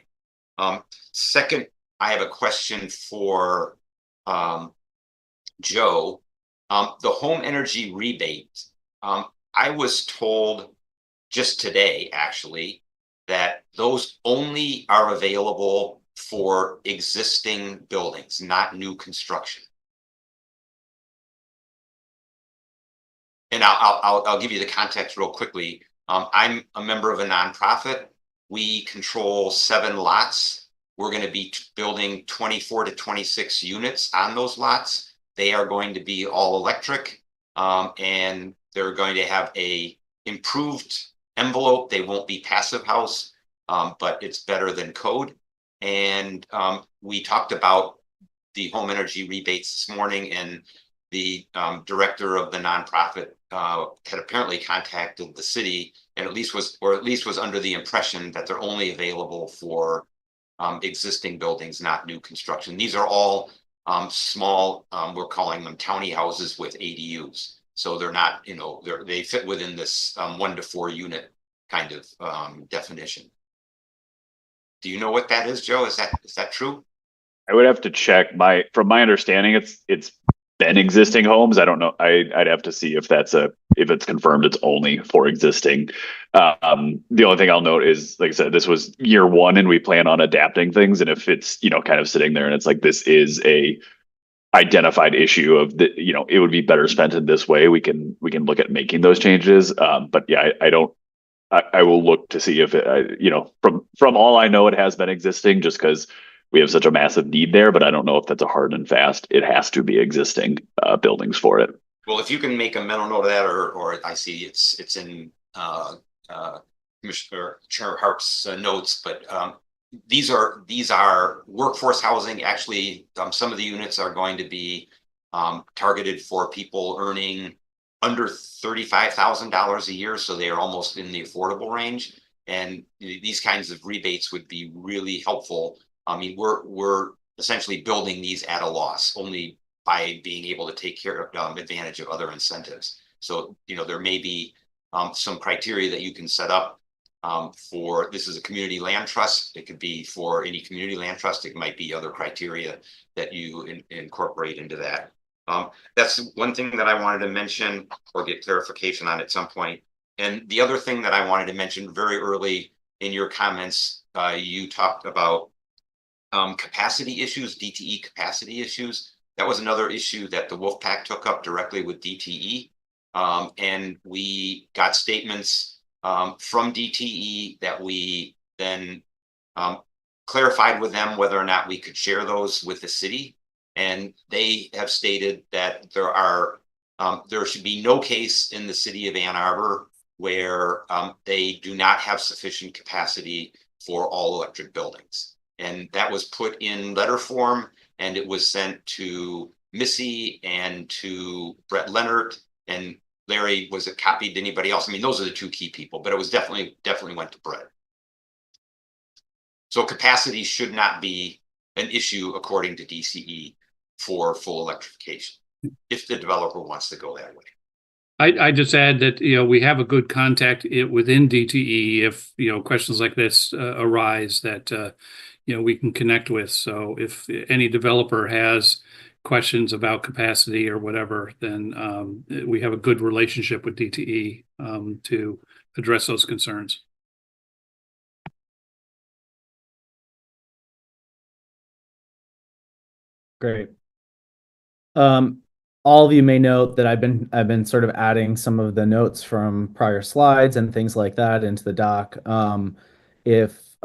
Second, I have a question for Joe. The home energy rebate, I was told just today, actually, that those only are available for existing buildings, not new construction. And I'll give you the context real quickly. I'm a member of a nonprofit. We control 7 lots. We're going to be building 24 to 26 units on those lots. They are going to be all electric, and they're going to have a improved envelope. They won't be passive house, but it's better than code. And we talked about the home energy rebates this morning, and the director of the nonprofit had apparently contacted the city, and at least was under the impression that they're only available for existing buildings, not new construction. These are all small, we're calling them towny houses with ADUs. So they're not, they fit within this 1 to 4 unit kind of definition. Do you know what that is, Joe? Is that true? I would have to check. From my understanding, it's been existing homes. I don't know. I'd have to see if it's confirmed it's only for existing. The only thing I'll note is, like I said, this was year 1 and we plan on adapting things. And if it's, kind of sitting there and it's like, this is a identified issue of it would be better spent in this way, we can look at making those changes. But yeah, I will look to see if from all I know, it has been existing, just because we have such a massive need there, but I don't know if that's a hard and fast. It has to be existing buildings for it. Well, if you can make a mental note of that, or I see it's in Commissioner Chair Hart's notes, but these are workforce housing. Actually, some of the units are going to be targeted for people earning under $35,000 a year, so they are almost in the affordable range. And these kinds of rebates would be really helpful. I mean, we're essentially building these at a loss only by being able to take advantage of other incentives. So, there may be some criteria that you can set up for, this is a community land trust. It could be for any community land trust. It might be other criteria that you incorporate into that. That's one thing that I wanted to mention or get clarification on at some point. And the other thing that I wanted to mention very early in your comments, you talked about capacity issues, DTE capacity issues. That was another issue that the Wolfpack took up directly with DTE. And we got statements from DTE that we then clarified with them whether or not we could share those with the city. And they have stated that there should be no case in the city of Ann Arbor where they do not have sufficient capacity for all electric buildings. And that was put in letter form, and it was sent to Missy and to Brett Leonard, and Larry, was it copied to anybody else? I mean, those are the 2 key people, but it was definitely went to Brett. So capacity should not be an issue according to DCE for full electrification, if the developer wants to go that way. I just add that, we have a good contact within DTE if, questions like this arise that, we can connect with. So if any developer has questions about capacity or whatever, then we have a good relationship with DTE to address those concerns. Great. All of you may note that I've been sort of adding some of the notes from prior slides and things like that into the doc. If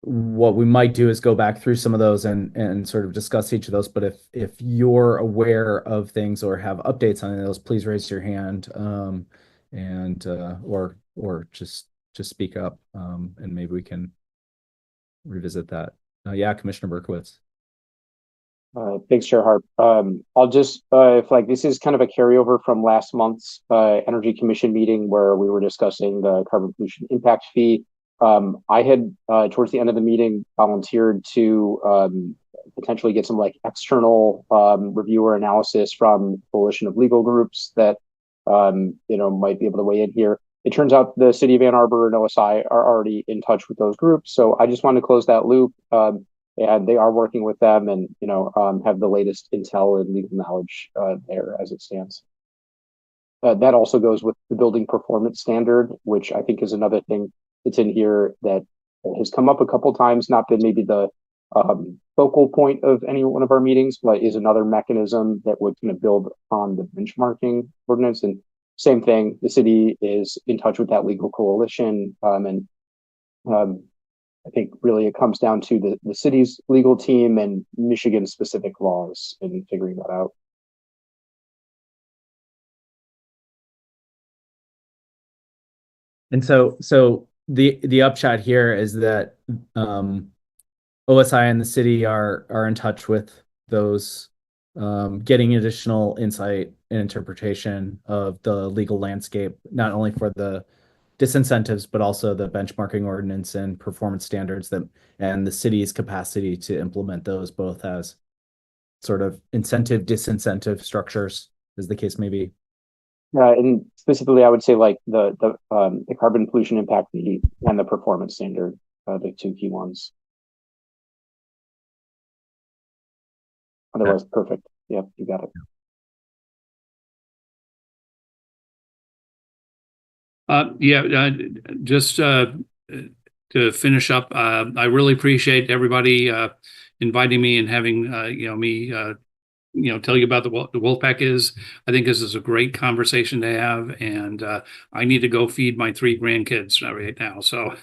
what we might do is go back through some of those and sort of discuss each of those. But if you're aware of things or have updates on any of those, please raise your hand and or just speak up and maybe we can revisit that. Yeah, Commissioner Berkowitz. Thanks, Chair Harp. I'll just flag this is kind of a carryover from last month's Energy Commission meeting where we were discussing the carbon pollution impact fee. I had towards the end of the meeting volunteered to potentially get some like external reviewer analysis from a coalition of legal groups that might be able to weigh in here. It turns out the City of Ann Arbor and OSI are already in touch with those groups, so I just wanted to close that loop. And they are working with them and have the latest intel and legal knowledge there as it stands. That also goes with the building performance standard, which I think is another thing that's in here that has come up a couple times, not been maybe the focal point of any one of our meetings, but is another mechanism that would kind of build on the benchmarking ordinance. And same thing, the city is in touch with that legal coalition, and I think really it comes down to the city's legal team and Michigan specific laws and figuring that out. And so the upshot here is that OSI and the city are in touch with those, getting additional insight and interpretation of the legal landscape, not only for the disincentives, but also the benchmarking ordinance and performance standards and the city's capacity to implement those both as sort of incentive, disincentive structures, as the case may be. And specifically, I would say like the carbon pollution impact fee and the performance standard, the two key ones. Otherwise, perfect. Yep, you got it. Just to finish up, I really appreciate everybody inviting me and having me tell you about what the Wolfpack is. I think this is a great conversation to have, and I need to go feed my 3 grandkids right now. So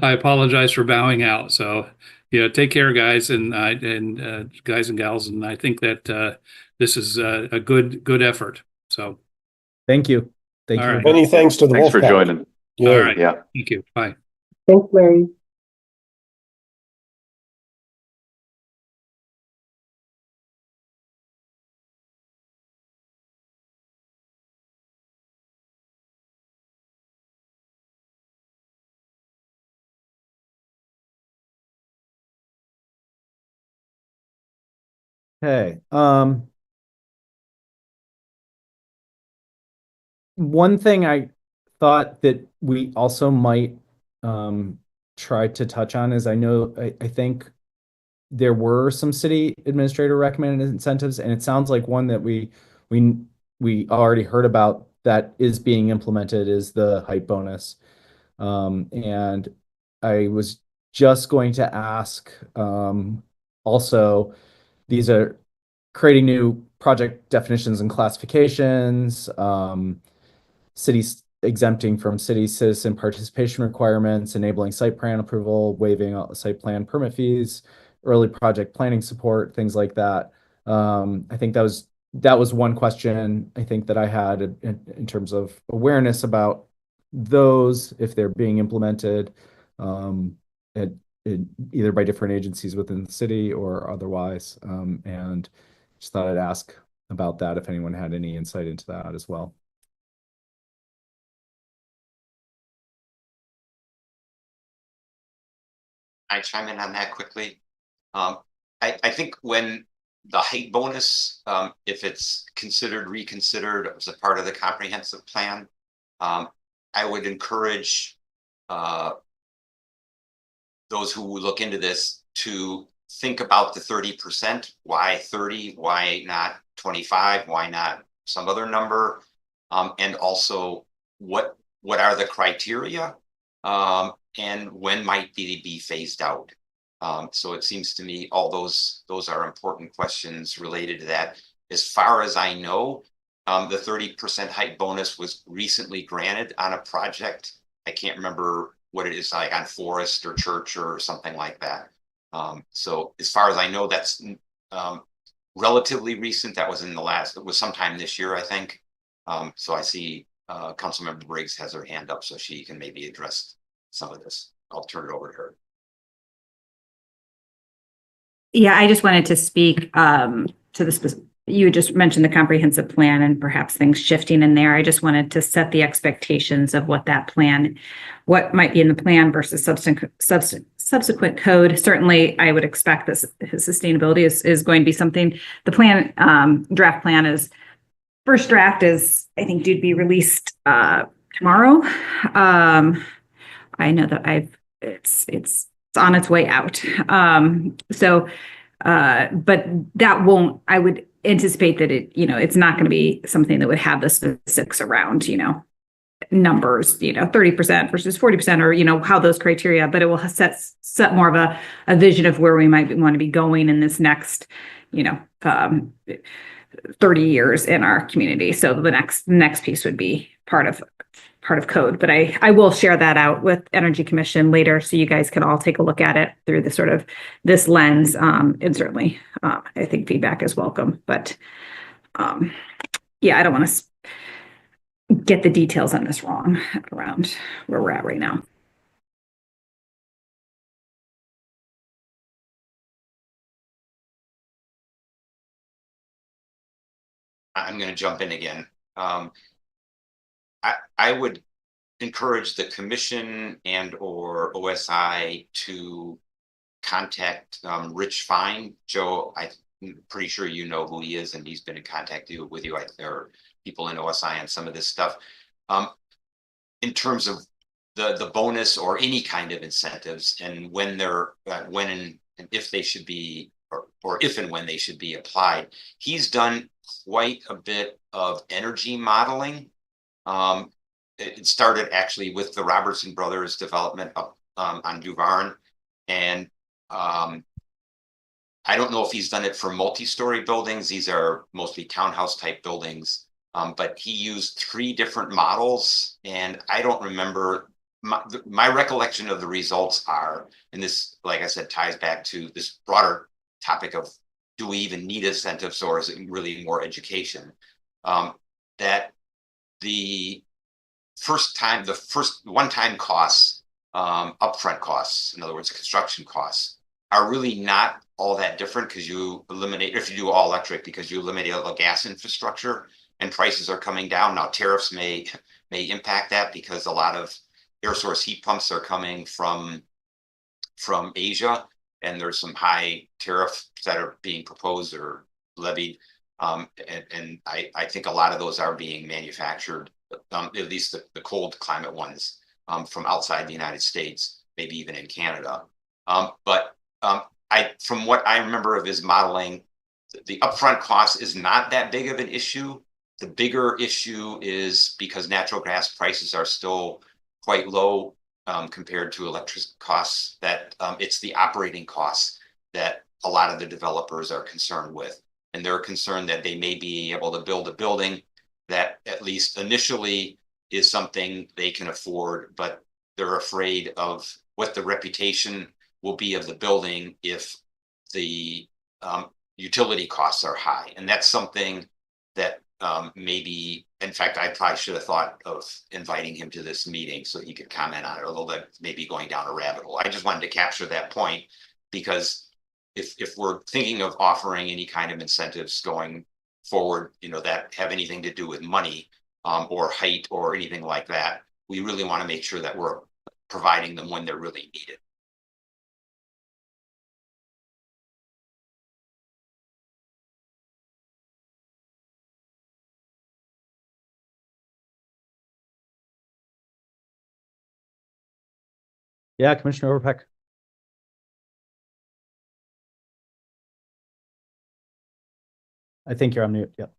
I apologize for bowing out. So take care, guys and guys and gals. And I think that this is a good effort. So thank you. Thank all you. right. Many thanks to the Thanks for Wolfpack. joining. Yeah. All right. Yeah. Thank you. Bye. Thanks, Larry. Okay. One thing I thought that we also might try to touch on is I think there were some city administrator recommended incentives, and it sounds like one that we already heard about that is being implemented is the height bonus. And I was just going to ask, also, these are creating new project definitions and classifications, cities exempting from city citizen participation requirements, enabling site plan approval, waiving site plan permit fees, early project planning support, things like that. I think that was one question I think that I had in terms of awareness about those, if they're being implemented, at, either by different agencies within the city or otherwise. And just thought I'd ask about that if anyone had any insight into that as well. I chime in on that quickly. I think when the height bonus, if it's considered, reconsidered as a part of the comprehensive plan, I would encourage those who look into this to think about the 30%. Why 30? Why not 25? Why not some other number? And also, what are the criteria? And when might they be phased out? So it seems to me all those are important questions related to that. As far as I know, the 30% height bonus was recently granted on a project. I can't remember what it is, like on Forest or Church or something like that. So as far as I know, that's relatively recent. That was it was sometime this year, I think. So I see Councilmember Briggs has her hand up, so she can maybe address some of this. I'll turn it over to her. Yeah, I just wanted to speak to the you just mentioned the comprehensive plan and perhaps things shifting in there. I just wanted to set the expectations of what that plan, what might be in the plan versus subsequent code. Certainly, I would expect this sustainability is going to be something. The plan, draft plan is, first draft is, I think, due to be released tomorrow. I know that it's on its way out. But that won't, I would anticipate that it's not going to be something that would have the specifics around, numbers, 30% versus 40%, or, how those criteria, but it will set more of a vision of where we might want to be going in this next, 30 years in our community. So the next piece would be part of code, but I will share that out with Energy Commission later, so you guys can all take a look at it through the sort of this lens. And certainly, I think feedback is welcome. But yeah, I don't want to get the details on this wrong around where we're at right now. I'm going to jump in again. I would encourage the commission and or OSI to contact Rich Fine. Joe, I'm pretty sure you know who he is, and he's been in contact with you. There are people in OSI on some of this stuff. In terms of the bonus or any kind of incentives, and when they're when and if they should be, or if and when they should be applied, he's done quite a bit of energy modeling. It started actually with the Robertson Brothers development up on Duvarn. And I don't know if he's done it for multi-story buildings. These are mostly townhouse type buildings. But he used 3 different models. And I don't remember, my recollection of the results are, and this, like I said, ties back to this broader topic of, do we even need incentives, or is it really more education? That the first one-time costs, upfront costs, in other words, construction costs, are really not all that different, because you eliminate, if you do all electric, because you eliminate all the gas infrastructure and prices are coming down. Now tariffs may impact that, because a lot of air source heat pumps are coming from Asia, and there's some high tariffs that are being proposed or levied. And I think a lot of those are being manufactured, at least the cold climate ones, from outside the United States, maybe even in Canada. But from what I remember of his modeling, the upfront cost is not that big of an issue. The bigger issue is because natural gas prices are still quite low compared to electric costs, that it's the operating costs that a lot of the developers are concerned with. And they're concerned that they may be able to build a building that, at least initially, is something they can afford, but they're afraid of what the reputation will be of the building if the utility costs are high. And that's something that maybe, in fact, I probably should have thought of inviting him to this meeting so he could comment on it, a little bit, maybe going down a rabbit hole. I just wanted to capture that point, because if we're thinking of offering any kind of incentives going forward, that have anything to do with money or height or anything like that, we really want to make sure that we're providing them when they're really needed. Yeah, Commissioner Overpeck. I think you're on mute. Yep.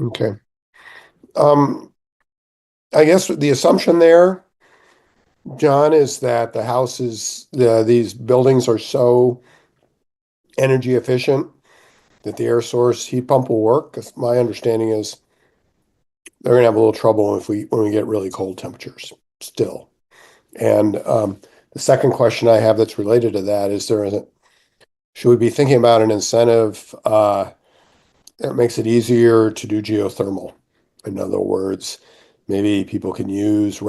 Okay. I guess the assumption there, John, is that these buildings are so energy efficient that the air source heat pump will work. 'Cause my understanding is they're gonna have a little trouble when we get really cold temperatures still. And the second question I have that's related to that is should we be thinking about an incentive that makes it easier to do geothermal? In other words, maybe people can use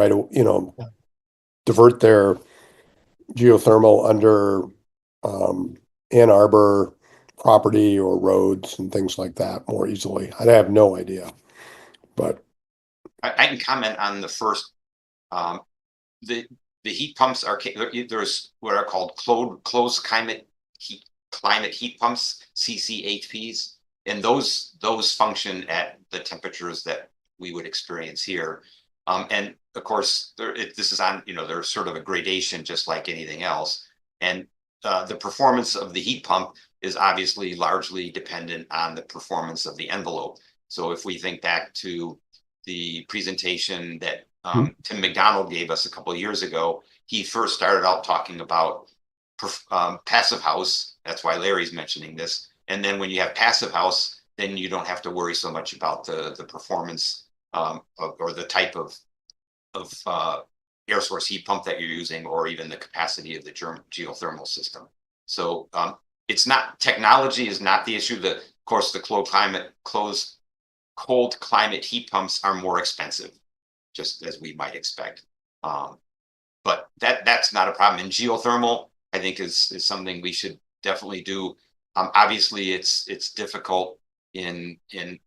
divert their geothermal under Ann Arbor property or roads and things like that more easily. I have no idea, but I can comment on the first. The heat pumps are there's what are called closed climate heat pumps, CCHPs, and those function at the temperatures that we would experience here. And of course, this is on, there's sort of a gradation just like anything else. And the performance of the heat pump is obviously largely dependent on the performance of the envelope. So if we think back to the presentation that Tim McDonald gave us a couple of years ago, he first started out talking about passive house. That's why Larry's mentioning this. And then when you have passive house, then you don't have to worry so much about the performance or the type of air source heat pump that you're using, or even the capacity of the geothermal system. So it's not, technology is not the issue. Of course, the cold climate heat pumps are more expensive, just as we might expect. But that's not a problem. And geothermal, I think, is something we should definitely do. Obviously, it's difficult in a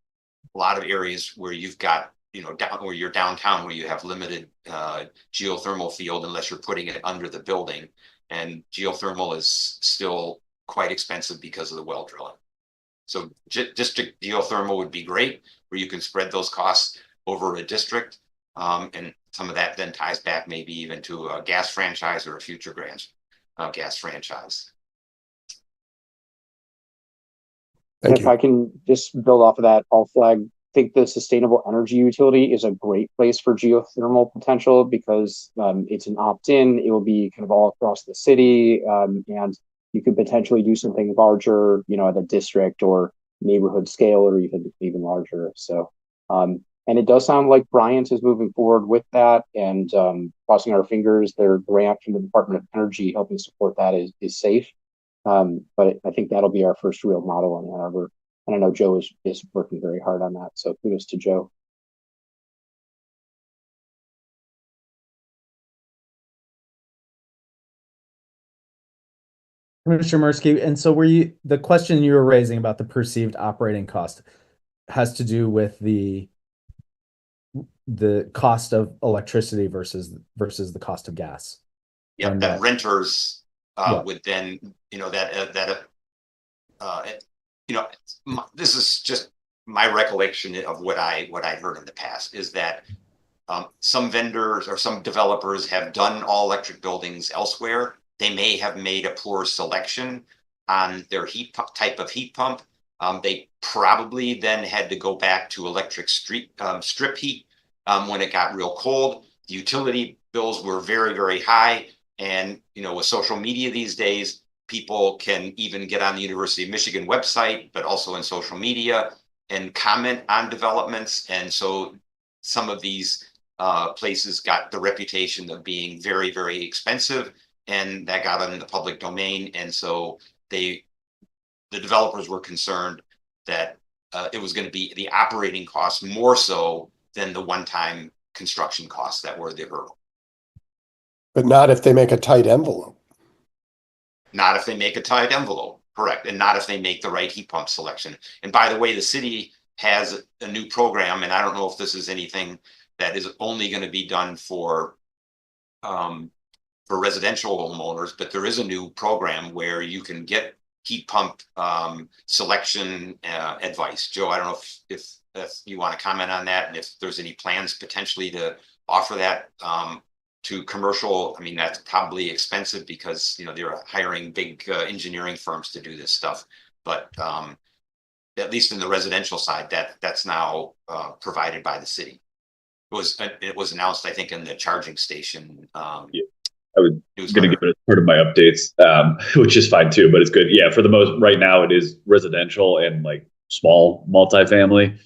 lot of areas where you've got, where you're downtown, where you have limited geothermal field, unless you're putting it under the building. And geothermal is still quite expensive because of the well drilling. So district geothermal would be great, where you can spread those costs over a district. And some of that then ties back maybe even to a gas franchise or a future gas franchise. If I can just build off of that, I'll flag. I think the sustainable energy utility is a great place for geothermal potential because it's an opt-in. It will be kind of all across the city, and you could potentially do something larger, at a district or neighborhood scale, or even larger. So, and it does sound like Bryant is moving forward with that, and crossing our fingers, their grant from the Department of Energy helping support that is safe. But I think that'll be our first real model on Ann Arbor. And I know Joe is working very hard on that. So kudos to Joe. Commissioner Mursky, and so the question you were raising about the perceived operating cost has to do with the cost of electricity versus the cost of gas. Yeah, and that renters would then, this is just my recollection of what I heard in the past, is that some vendors or some developers have done all electric buildings elsewhere. They may have made a poor selection on their heat pump type of heat pump. They probably then had to go back to electric strip heat when it got real cold. The utility bills were very, very high. And, with social media these days, people can even get on the University of Michigan website, but also in social media, and comment on developments. And so some of these places got the reputation of being very, very expensive, and that got in the public domain. And so the developers were concerned that it was going to be the operating costs more so than the one-time construction costs that were the hurdle. But not if they make a tight envelope. Not if they make a tight envelope, correct. And not if they make the right heat pump selection. And by the way, the city has a new program, and I don't know if this is anything that is only going to be done for residential homeowners, but there is a new program where you can get heat pump selection advice. Joe, I don't know if you want to comment on that, and if there's any plans potentially to offer that to commercial, I mean, that's probably expensive because, you know, they're hiring big engineering firms to do this stuff. But at least in the residential side, that's now provided by the city. It was announced, I think, in the charging station. Yeah. I was going to newsletter. give it as part of my updates, which is fine too, but it's good. Yeah, for the most right now, it is residential and like small multifamily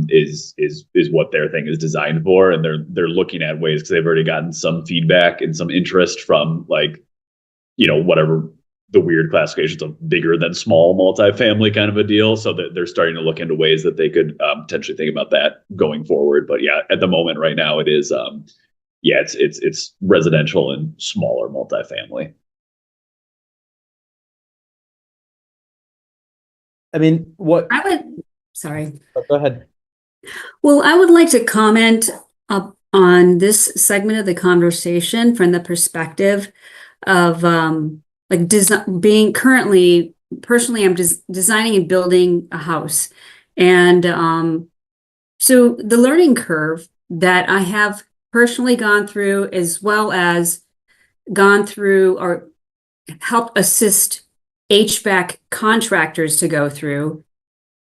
is what their thing is designed for, and they're looking at ways because they've already gotten some feedback and some interest from like whatever the weird classifications of bigger than small multifamily kind of a deal. So that they're starting to look into ways that they could potentially think about that going forward. But yeah, at the moment right now, it is yeah, it's residential and smaller multifamily. I mean, what? Sorry. Go ahead. Well, I would like to comment on this segment of the conversation from the perspective of like being currently, personally, I'm just designing and building a house. And so the learning curve that I have personally gone through, as well as gone through or helped assist HVAC contractors to go through,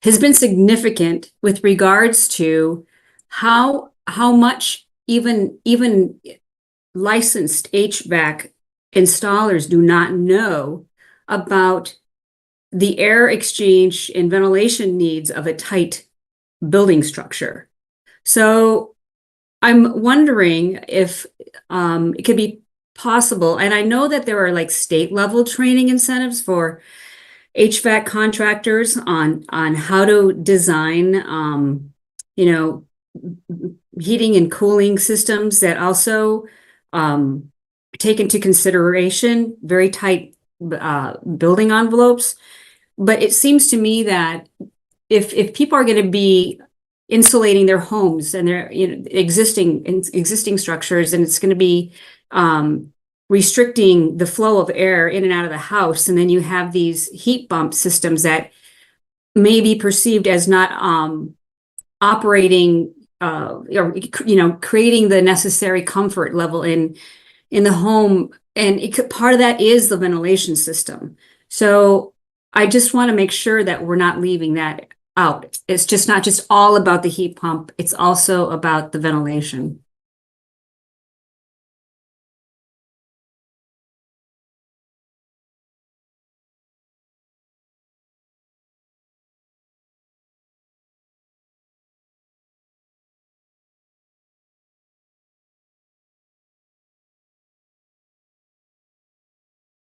has been significant with regards to how much even licensed HVAC installers do not know about the air exchange and ventilation needs of a tight building structure. So I'm wondering if it could be possible, and I know that there are like state level training incentives for HVAC contractors on how to design heating and cooling systems that also take into consideration very tight building envelopes. But it seems to me that if people are going to be insulating their homes and their existing structures, and it's going to be restricting the flow of air in and out of the house, and then you have these heat pump systems that may be perceived as not operating or creating the necessary comfort level in the home, and part of that is the ventilation system. So I just want to make sure that we're not leaving that out. It's just not just all about the heat pump, it's also about the ventilation.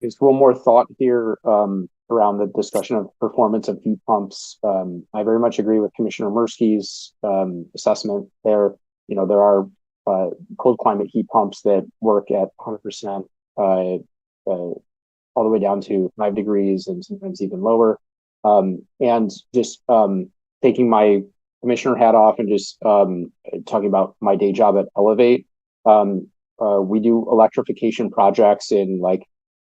Just one more thought here around the discussion of performance of heat pumps. I very much agree with Commissioner Mursky's assessment there. There are cold climate heat pumps that work at 100%, all the way down to 5 degrees and sometimes even lower. And just taking my commissioner hat off and just talking about my day job at Elevate, we do electrification projects in like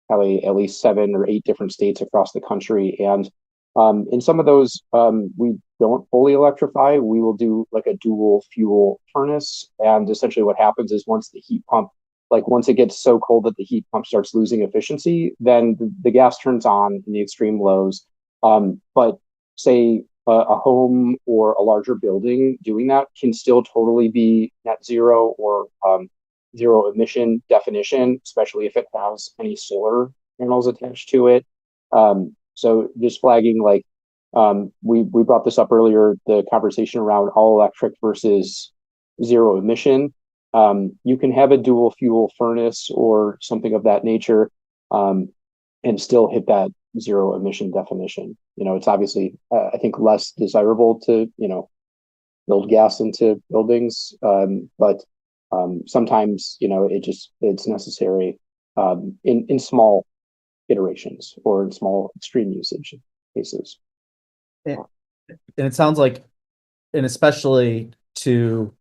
probably at least 7 or 8 different states across the country. And in some of those, we don't fully electrify. We will do like a dual fuel furnace. And essentially what happens is once it gets so cold that the heat pump starts losing efficiency, then the gas turns on in the extreme lows. But say a home or a larger building doing that can still totally be net zero or zero emission definition, especially if it has any solar panels attached to it. So just flagging, like we brought this up earlier, the conversation around all electric versus zero emission. You can have a dual fuel furnace or something of that nature and still hit that zero emission definition. It's obviously, I think, less desirable to, build gas into buildings, but sometimes it's necessary in small iterations or in small extreme usage cases. And it sounds like, and especially to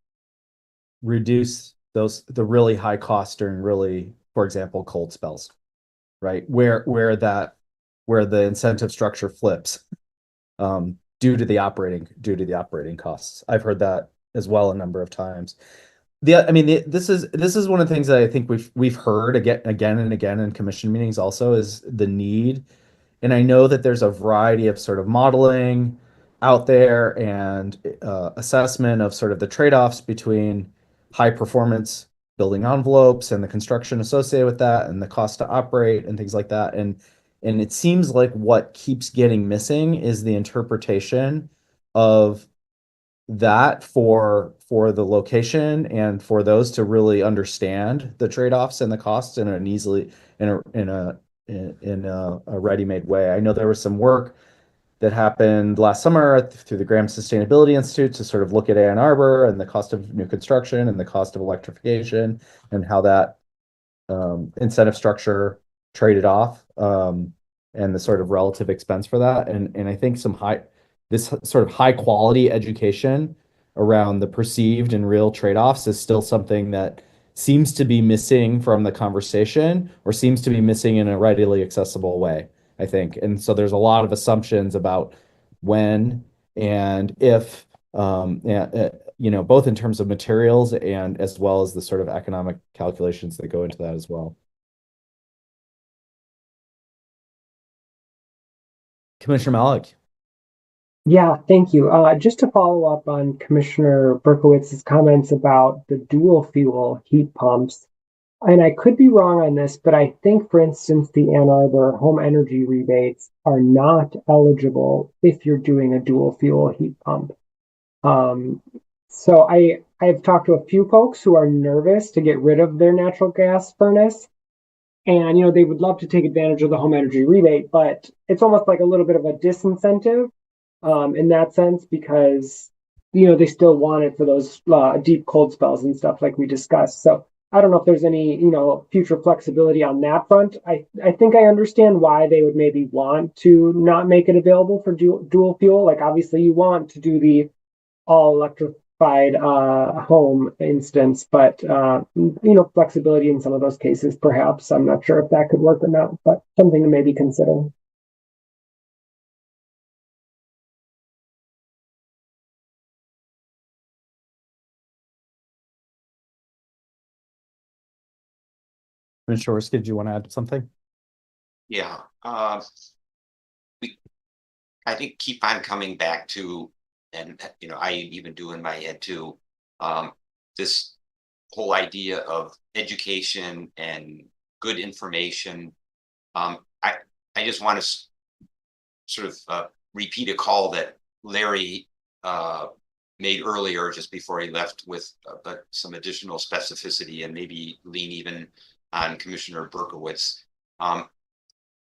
reduce the really high cost during really, for example, cold spells, right? Where the incentive structure flips due to the operating costs. I've heard that as well a number of times. this is one of the things that I think we've heard again and again in commission meetings also is the need. And I know that there's a variety of sort of modeling out there and assessment of sort of the trade-offs between high performance building envelopes and the construction associated with that and the cost to operate and things like that. And it seems like what keeps getting missing is the interpretation of that for the location and for those to really understand the trade-offs and the costs in an easily in a ready-made way. I know there was some work that happened last summer through the Graham Sustainability Institute to sort of look at Ann Arbor and the cost of new construction and the cost of electrification and how that incentive structure traded off and the sort of relative expense for that. And I think this sort of high quality education around the perceived and real trade-offs is still something that seems to be missing from the conversation or seems to be missing in a readily accessible way, I think. And so there's a lot of assumptions about when and if, both in terms of materials and as well as the sort of economic calculations that go into that as well. Commissioner Malik. Yeah, thank you. Just to follow up on Commissioner Berkowitz's comments about the dual fuel heat pumps, and I could be wrong on this, but I think, for instance, the Ann Arbor home energy rebates are not eligible if you're doing a dual fuel heat pump. So I've talked to a few folks who are nervous to get rid of their natural gas furnace. And, they would love to take advantage of the home energy rebate, but it's almost like a little bit of a disincentive in that sense because, they still want it for those deep cold spells and stuff like we discussed. So I don't know if there's any, future flexibility on that front. I think I understand why they would maybe want to not make it available for dual fuel. Like, obviously, you want to do the all electrified home instance, but flexibility in some of those cases, perhaps. I'm not sure if that could work or not, but something to maybe consider. Commissioner Orski, did you want to add something? Yeah. I think keep on coming back to, and I even do in my head too, this whole idea of education and good information. I just want to sort of repeat a call that Larry made earlier just before he left with some additional specificity and maybe lean even on Commissioner Berkowitz. And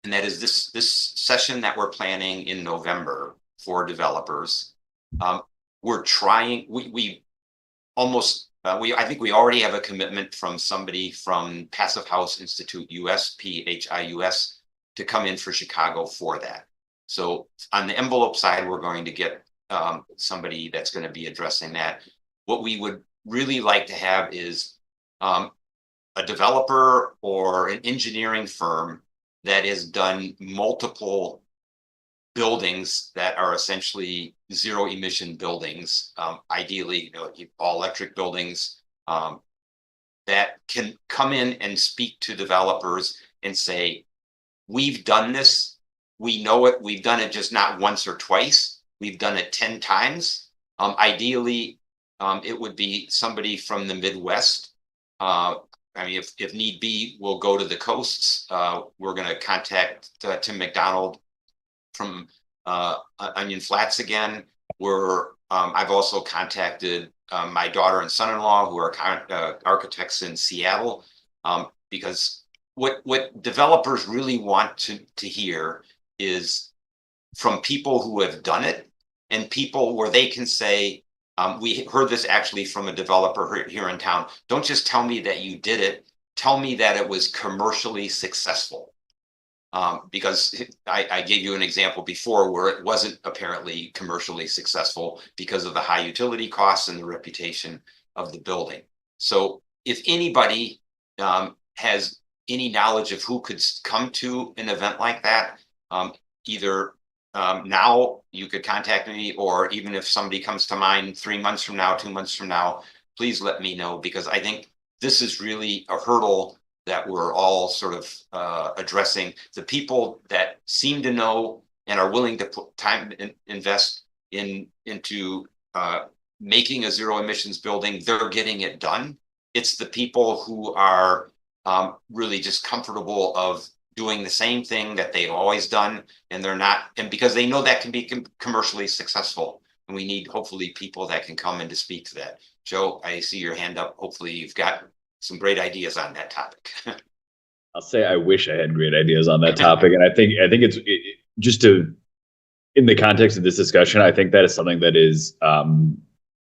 that is this session that we're planning in November for developers. We're trying, we almost, I think we already have a commitment from somebody from Passive House Institute US, PHIUS, to come in for Chicago for that. So on the envelope side, we're going to get somebody that's going to be addressing that. What we would really like to have is a developer or an engineering firm that has done multiple buildings that are essentially zero emission buildings, ideally, all electric buildings, that can come in and speak to developers and say, we've done this, we know it, we've done it just not once or twice, we've done it 10 times. Ideally, it would be somebody from the Midwest. I mean, if need be, we'll go to the coasts. We're going to contact Tim McDonald from Onion Flats again. I've also contacted my daughter and son-in-law who are architects in Seattle, because what developers really want to hear is from people who have done it and people where they can say, we heard this actually from a developer here in town. Don't just tell me that you did it. Tell me that it was commercially successful. Because I gave you an example before where it wasn't apparently commercially successful because of the high utility costs and the reputation of the building. So if anybody has any knowledge of who could come to an event like that, either now you could contact me, or even if somebody comes to mind 3 months from now, 2 months from now, please let me know, because I think this is really a hurdle that we're all sort of addressing. The people that seem to know and are willing to put time and invest into making a zero emissions building, they're getting it done. It's the people who are really just comfortable of doing the same thing that they've always done, and they're not, and because they know that can be commercially successful. And we need hopefully people that can come in to speak to that. Joe, I see your hand up. Hopefully you've got some great ideas on that topic. I'll say I wish I had great ideas on that topic, and I think it's just to, in the context of this discussion, I think that is something that is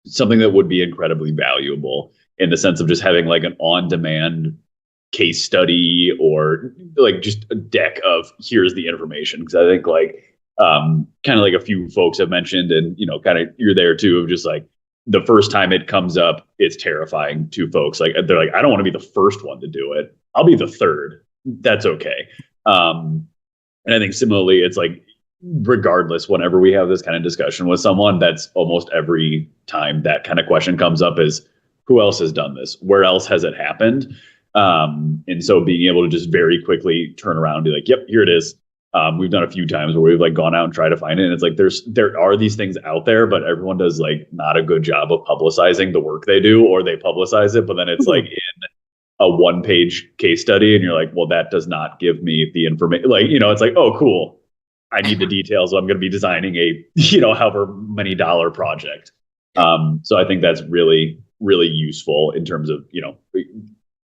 something that would be incredibly valuable in the sense of just having like an on-demand case study or like just a deck of here's the information. Because I think like kind of like a few folks have mentioned, and kind of you're there too, of just like the first time it comes up, it's terrifying to folks. Like they're like, I don't want to be the first one to do it. I'll be the third. That's okay. And I think similarly, it's like regardless, whenever we have this kind of discussion with someone, that's almost every time that kind of question comes up is who else has done this? Where else has it happened? And so being able to just very quickly turn around and be like, yep, here it is. We've done a few times where we've like gone out and tried to find it. And it's like, there are these things out there, but everyone does like not a good job of publicizing the work they do, or they publicize it, but then it's like in a 1-page case study. And you're like, well, that does not give me the information. Like, it's like, oh, cool. I need the details. I'm going to be designing a, however many dollar project. So I think that's really, really useful in terms of,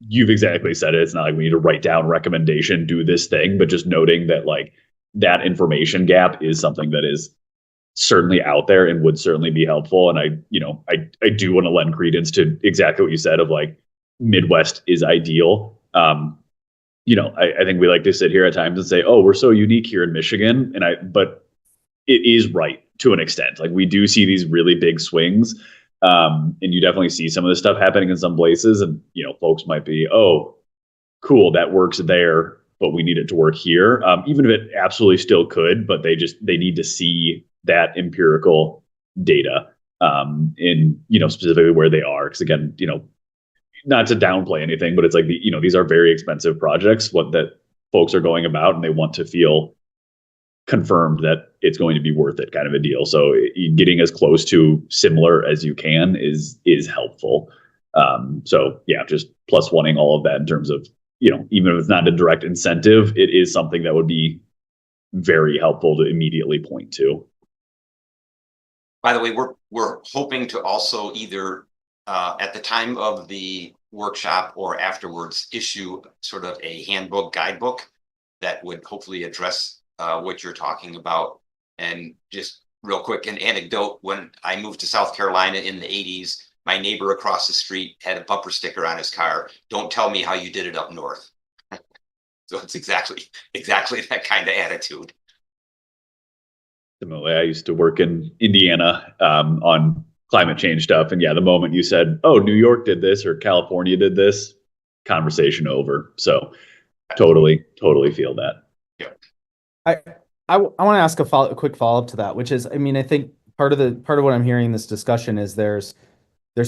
you've exactly said it. It's not like we need to write down recommendation, do this thing, but just noting that like that information gap is something that is certainly out there and would certainly be helpful. And I do want to lend credence to exactly what you said of like Midwest is ideal. I think we like to sit here at times and say, oh, we're so unique here in Michigan. But it is right to an extent. Like we do see these really big swings. And you definitely see some of this stuff happening in some places, and folks might be, oh, cool, that works there, but we need it to work here. Even if it absolutely still could, but they need to see that empirical data in specifically where they are. Because again, not to downplay anything, but it's like these are very expensive projects. What that folks are going about, and they want to feel confirmed that it's going to be worth it, kind of a deal. So getting as close to similar as you can is helpful. So yeah, just plus oneing all of that in terms of, even if it's not a direct incentive, it is something that would be very helpful to immediately point to. By the way, we're hoping to also either at the time of the workshop or afterwards issue sort of a handbook, guidebook that would hopefully address what you're talking about. And just real quick, an anecdote, when I moved to South Carolina in the 80s, my neighbor across the street had a bumper sticker on his car, "Don't tell me how you did it up north." So it's exactly that kind of attitude. Similarly, I used to work in Indiana on climate change stuff. And yeah, the moment you said, oh, New York did this or California did this, conversation over. So totally feel that. Yeah. I want to ask a quick follow-up to that, which is, I mean, I think part of what I'm hearing in this discussion is there's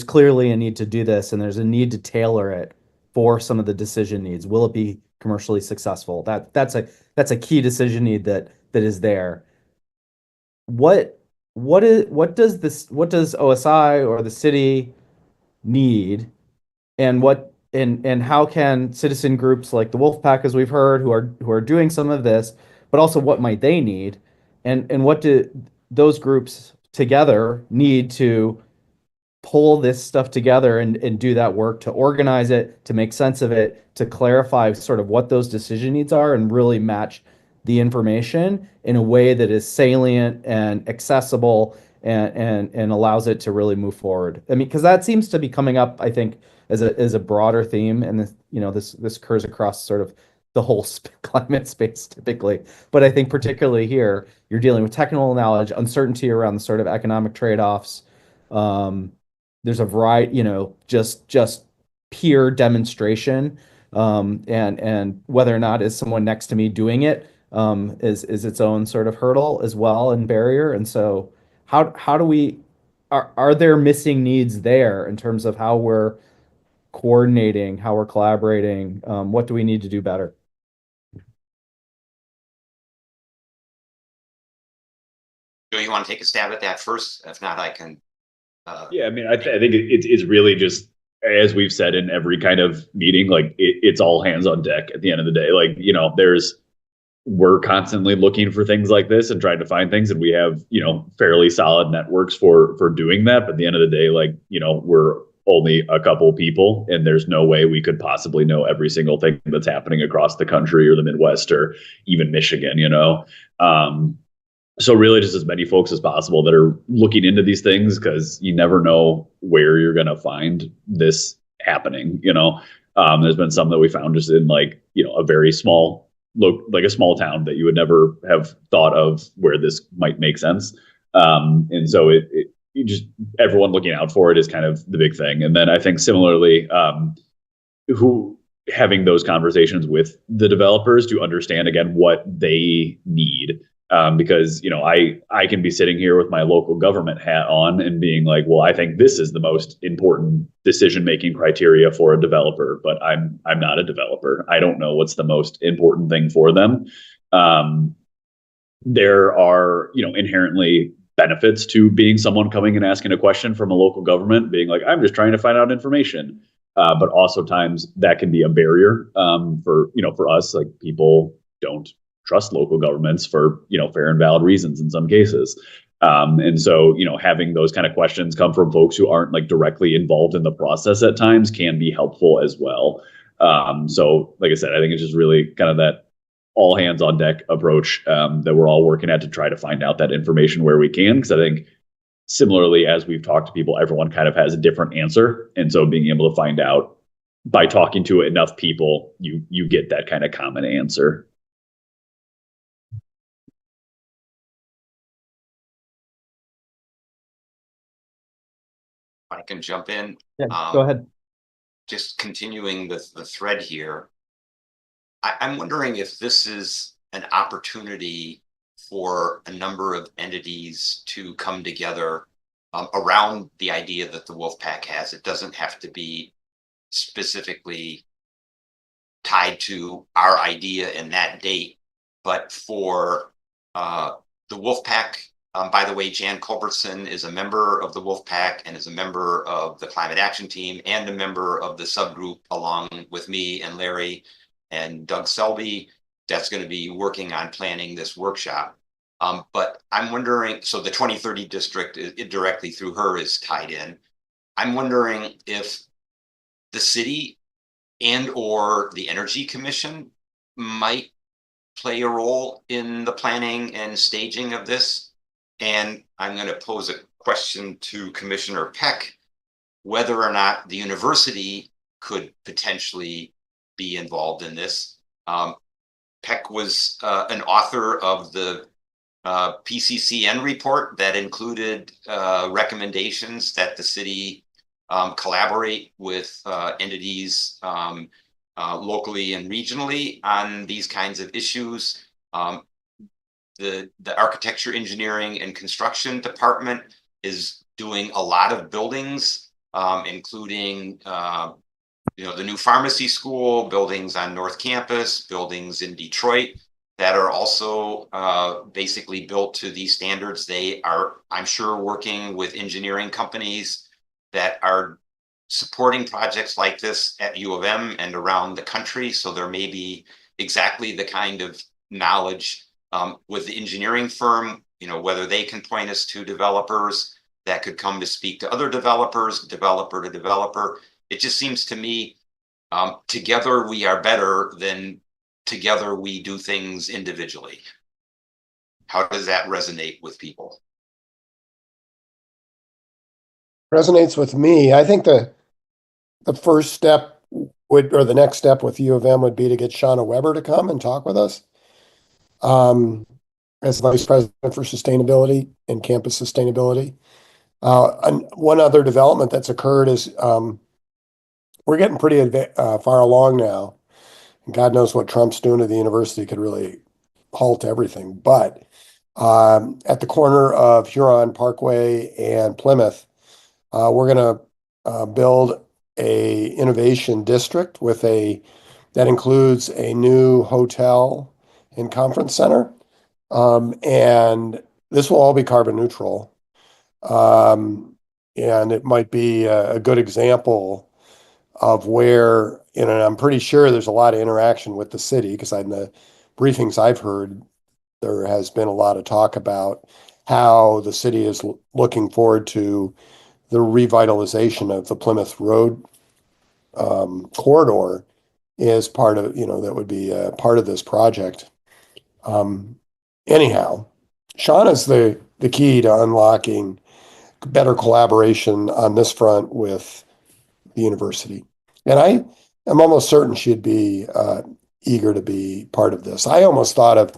clearly a need to do this, and there's a need to tailor it for some of the decision needs. Will it be commercially successful? That's a key decision need that is there. What does OSI or the city need, and how can citizen groups like the Wolfpack, as we've heard, who are doing some of this, but also what might they need, and what do those groups together need to pull this stuff together and do that work to organize it, to make sense of it, to clarify sort of what those decision needs are, and really match the information in a way that is salient and accessible and allows it to really move forward. I mean, because that seems to be coming up, I think, as a broader theme, and this occurs across sort of the whole climate space typically. But I think particularly here, you're dealing with technical knowledge, uncertainty around the sort of economic trade-offs. There's a variety, just peer demonstration, and whether or not is someone next to me doing it is its own sort of hurdle as well, and barrier. And so how do we are there missing needs there in terms of how we're coordinating, how we're collaborating? What do we need to do better? Do you want to take a stab at that first? If not, I can. Yeah, I mean, I think it's really just, as we've said in every kind of meeting, like it's all hands on deck at the end of the day. Like, we're constantly looking for things like this and trying to find things, and we have, fairly solid networks for doing that. But at the end of the day, like, we're only a couple people, and there's no way we could possibly know every single thing that's happening across the country or the Midwest or even Michigan. So really just as many folks as possible that are looking into these things, because you never know where you're going to find this happening. There's been some that we found just in a very small like a small town that you would never have thought of where this might make sense. And so you just, everyone looking out for it is kind of the big thing. And then I think similarly, who having those conversations with the developers to understand again what they need. Because I can be sitting here with my local government hat on and being like, well, I think this is the most important decision-making criteria for a developer, but I'm not a developer. I don't know what's the most important thing for them. There are inherently benefits to being someone coming and asking a question from a local government, being like, I'm just trying to find out information. But also times that can be a barrier for us, like people don't trust local governments for fair and valid reasons in some cases. And so having those kind of questions come from folks who aren't like directly involved in the process at times can be helpful as well. So like I said, I think it's just really kind of that all hands on deck approach that we're all working at to try to find out that information where we can, because I think similarly, as we've talked to people, everyone kind of has a different answer. And so being able to find out by talking to enough people, you get that kind of common answer. I can jump in. Yeah, go ahead. Just continuing the thread here. I'm wondering if this is an opportunity for a number of entities to come together around the idea that the Wolfpack has. It doesn't have to be specifically tied to our idea and that date, but for the Wolfpack. By the way, Jan Culbertson is a member of the Wolfpack and is a member of the Climate Action Team and a member of the subgroup along with me and Larry and Doug Selby that's going to be working on planning this workshop. But I'm wondering, so the 2030 district directly through her is tied in. I'm wondering if the city and or the Energy Commission might play a role in the planning and staging of this. And I'm going to pose a question to Commissioner Peck, whether or not the university could potentially be involved in this. Peck was an author of the PCCN report that included recommendations that the city collaborate with entities locally and regionally on these kinds of issues. The architecture, engineering, and construction department is doing a lot of buildings, including the new pharmacy school, buildings on North Campus, buildings in Detroit that are also basically built to these standards. They are, I'm sure, working with engineering companies that are supporting projects like this at U of M and around the country. So there may be exactly the kind of knowledge with the engineering firm, whether they can point us to developers that could come to speak to other developers, developer to developer. It just seems to me together we are better than together we do things individually. How does that resonate with people? Resonates with me. I think the first step or the next step with U of M would be to get Shauna Weber to come and talk with us. As Vice President for Sustainability and Campus Sustainability. And one other development that's occurred is we're getting pretty far along now. And God knows what Trump's doing to the university could really halt everything. But at the corner of Huron Parkway and Plymouth. We're going to build a innovation district that includes a new hotel and conference center. And this will all be carbon neutral. And it might be a good example of where, I'm pretty sure there's a lot of interaction with the city because in the briefings I've heard, there has been a lot of talk about how the city is looking forward to the revitalization of the Plymouth Road corridor is part of, that would be a part of this project. Anyhow, Sean is the key to unlocking better collaboration on this front with the university. And I am almost certain she'd be eager to be part of this. I almost thought of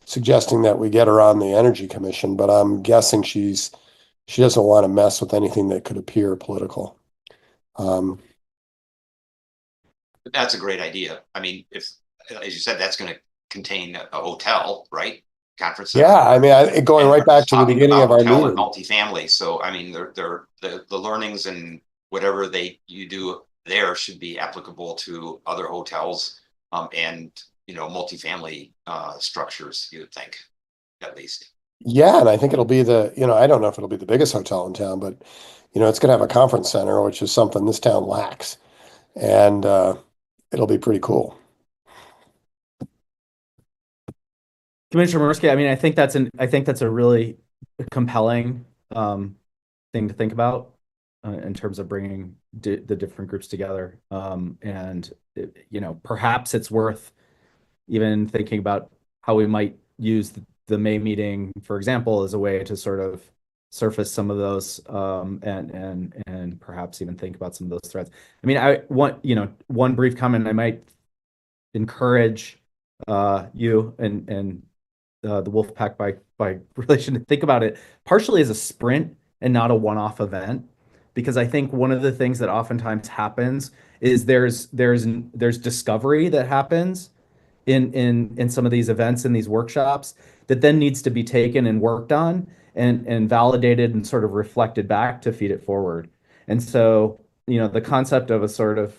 suggesting that we get her on the Energy Commission, but I'm guessing she doesn't want to mess with anything that could appear political. That's a great idea. I mean, if, as you said, that's going to contain a hotel, right? Conference center. Yeah, I mean, going right back to the Talking beginning about of our hotel and meeting. multifamily. So, I mean, the learnings and whatever you do there should be applicable to other hotels, and, multifamily, structures, you would think, at least. Yeah, and I think it'll be I don't know if it'll be the biggest hotel in town, but it's going to have a conference center, which is something this town lacks. And it'll be pretty cool. Commissioner Murski, I mean, I think that's a really compelling thing to think about in terms of bringing the different groups together. Perhaps it's worth even thinking about how we might use the May meeting, for example, as a way to sort of surface some of those and perhaps even think about some of those threats. I mean, one brief comment I might encourage you and the Wolfpack by relation to think about it partially as a sprint and not a one-off event, because I think one of the things that oftentimes happens is there's discovery that happens in some of these events and these workshops that then needs to be taken and worked on and validated and sort of reflected back to feed it forward. And so, the concept of a sort of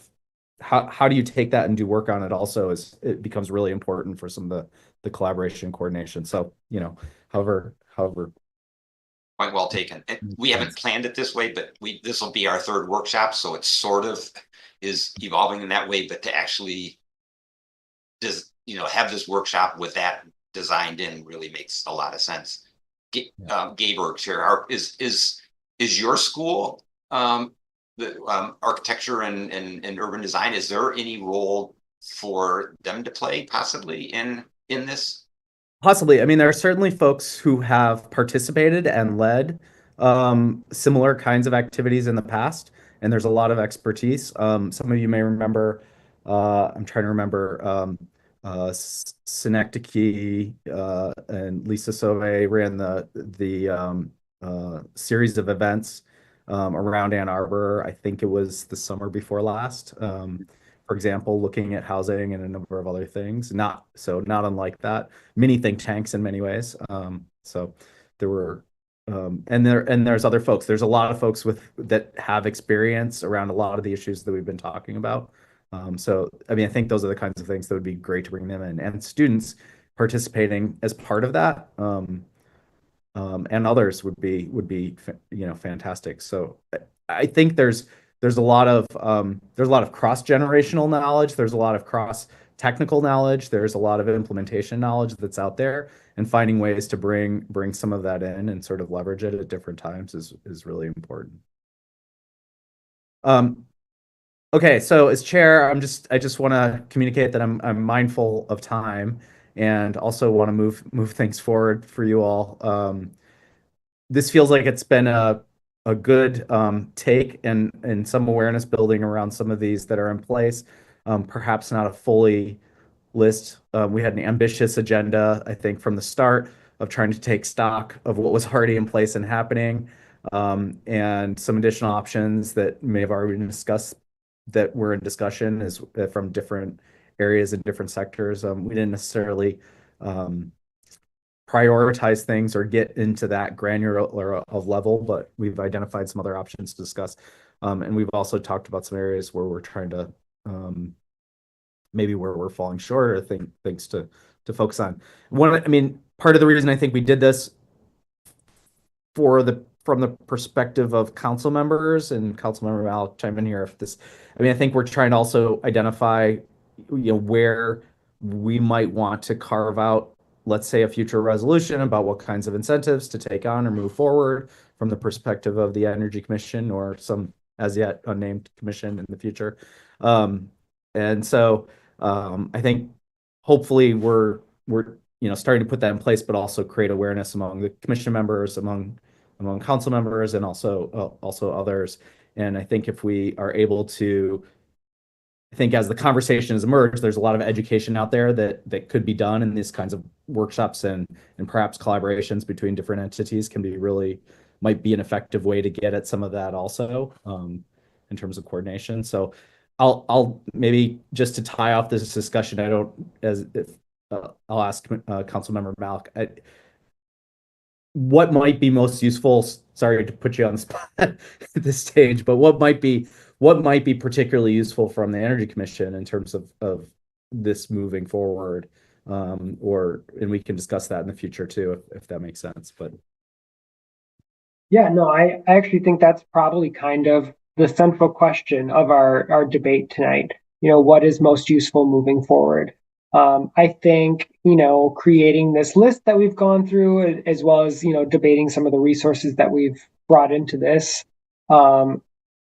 how do you take that and do work on it also it becomes really important for some of the collaboration and coordination. So, however. Point well taken. We haven't planned it this way, but this will be our third workshop, so it sort of is evolving in that way. But to actually have this workshop with that designed in really makes a lot of sense. Gaber, Chair, is your school the architecture and urban design? Is there any role for them to play possibly in this? Possibly. I mean, there are certainly folks who have participated and led similar kinds of activities in the past, and there's a lot of expertise. Some of you may remember, I'm trying to remember, Synecdoche and Lisa Sauve ran the series of events around Ann Arbor. I think it was the summer before last. For example, looking at housing and a number of other things. Not unlike that. Mini think tanks in many ways. So there were and there's other folks. There's a lot of folks that have experience around a lot of the issues that we've been talking about. So I mean, I think those are the kinds of things that would be great to bring them in, and students participating as part of that. And others would be fantastic. So I think there's a lot of cross-generational knowledge. There's a lot of cross-technical knowledge. There's a lot of implementation knowledge that's out there, and finding ways to bring some of that in and sort of leverage it at different times is really important. Okay, so as chair, I just want to communicate that I'm mindful of time and also want to move things forward for you all. This feels like it's been a good take and some awareness building around some of these that are in place. Perhaps not a fully list. We had an ambitious agenda, I think, from the start of trying to take stock of what was already in place and happening, and some additional options that may have already been discussed that were in discussion is from different areas and different sectors. We didn't necessarily prioritize things or get into that granular of level, but we've identified some other options to discuss. And we've also talked about some areas where we're trying to maybe where we're falling short or things to focus on. Part of the reason I think we did this from the perspective of council members, and council member Mal, chime in here if this, I think we're trying to also identify, where we might want to carve out, let's say, a future resolution about what kinds of incentives to take on or move forward from the perspective of the Energy Commission or some as yet unnamed commission in the future. And so I think hopefully we're starting to put that in place, but also create awareness among the commission members, among council members, and also others. And I think if we are able to, I think as the conversation has emerged, there's a lot of education out there that could be done in these kinds of workshops, and perhaps collaborations between different entities might be an effective way to get at some of that also, in terms of coordination. So I'll maybe just to tie off this discussion, I'll ask Councilmember Malik, what might be most useful. Sorry to put you on the spot at this stage, but what might be particularly useful from the Energy Commission in terms of this moving forward, and we can discuss that in the future too, if that makes sense. But yeah, no, I actually think that's probably kind of the central question of our debate tonight. What is most useful moving forward? I think, creating this list that we've gone through, as well as, debating some of the resources that we've brought into this,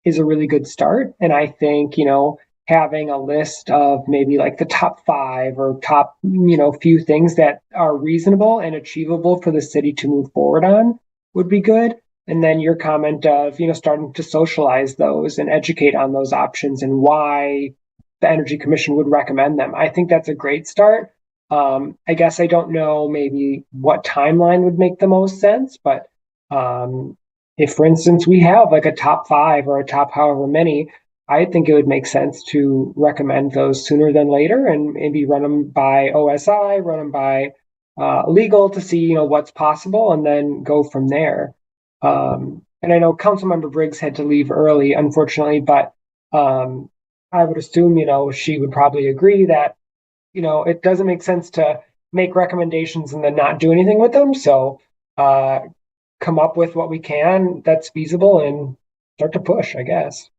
is a really good start. And I think, having a list of maybe like the top 5 or top, few things that are reasonable and achievable for the city to move forward on would be good. And then your comment of, starting to socialize those and educate on those options and why the Energy Commission would recommend them. I think that's a great start. I guess I don't know maybe what timeline would make the most sense, but if, for instance, we have like a top 5 or a top however many, I think it would make sense to recommend those sooner than later, and maybe run them by OSI, run them by legal to see, what's possible, and then go from there. And I know Councilmember Briggs had to leave early, unfortunately, but I would assume, she would probably agree that, it doesn't make sense to make recommendations and then not do anything with them. So come up with what we can that's feasible and start to push, I guess.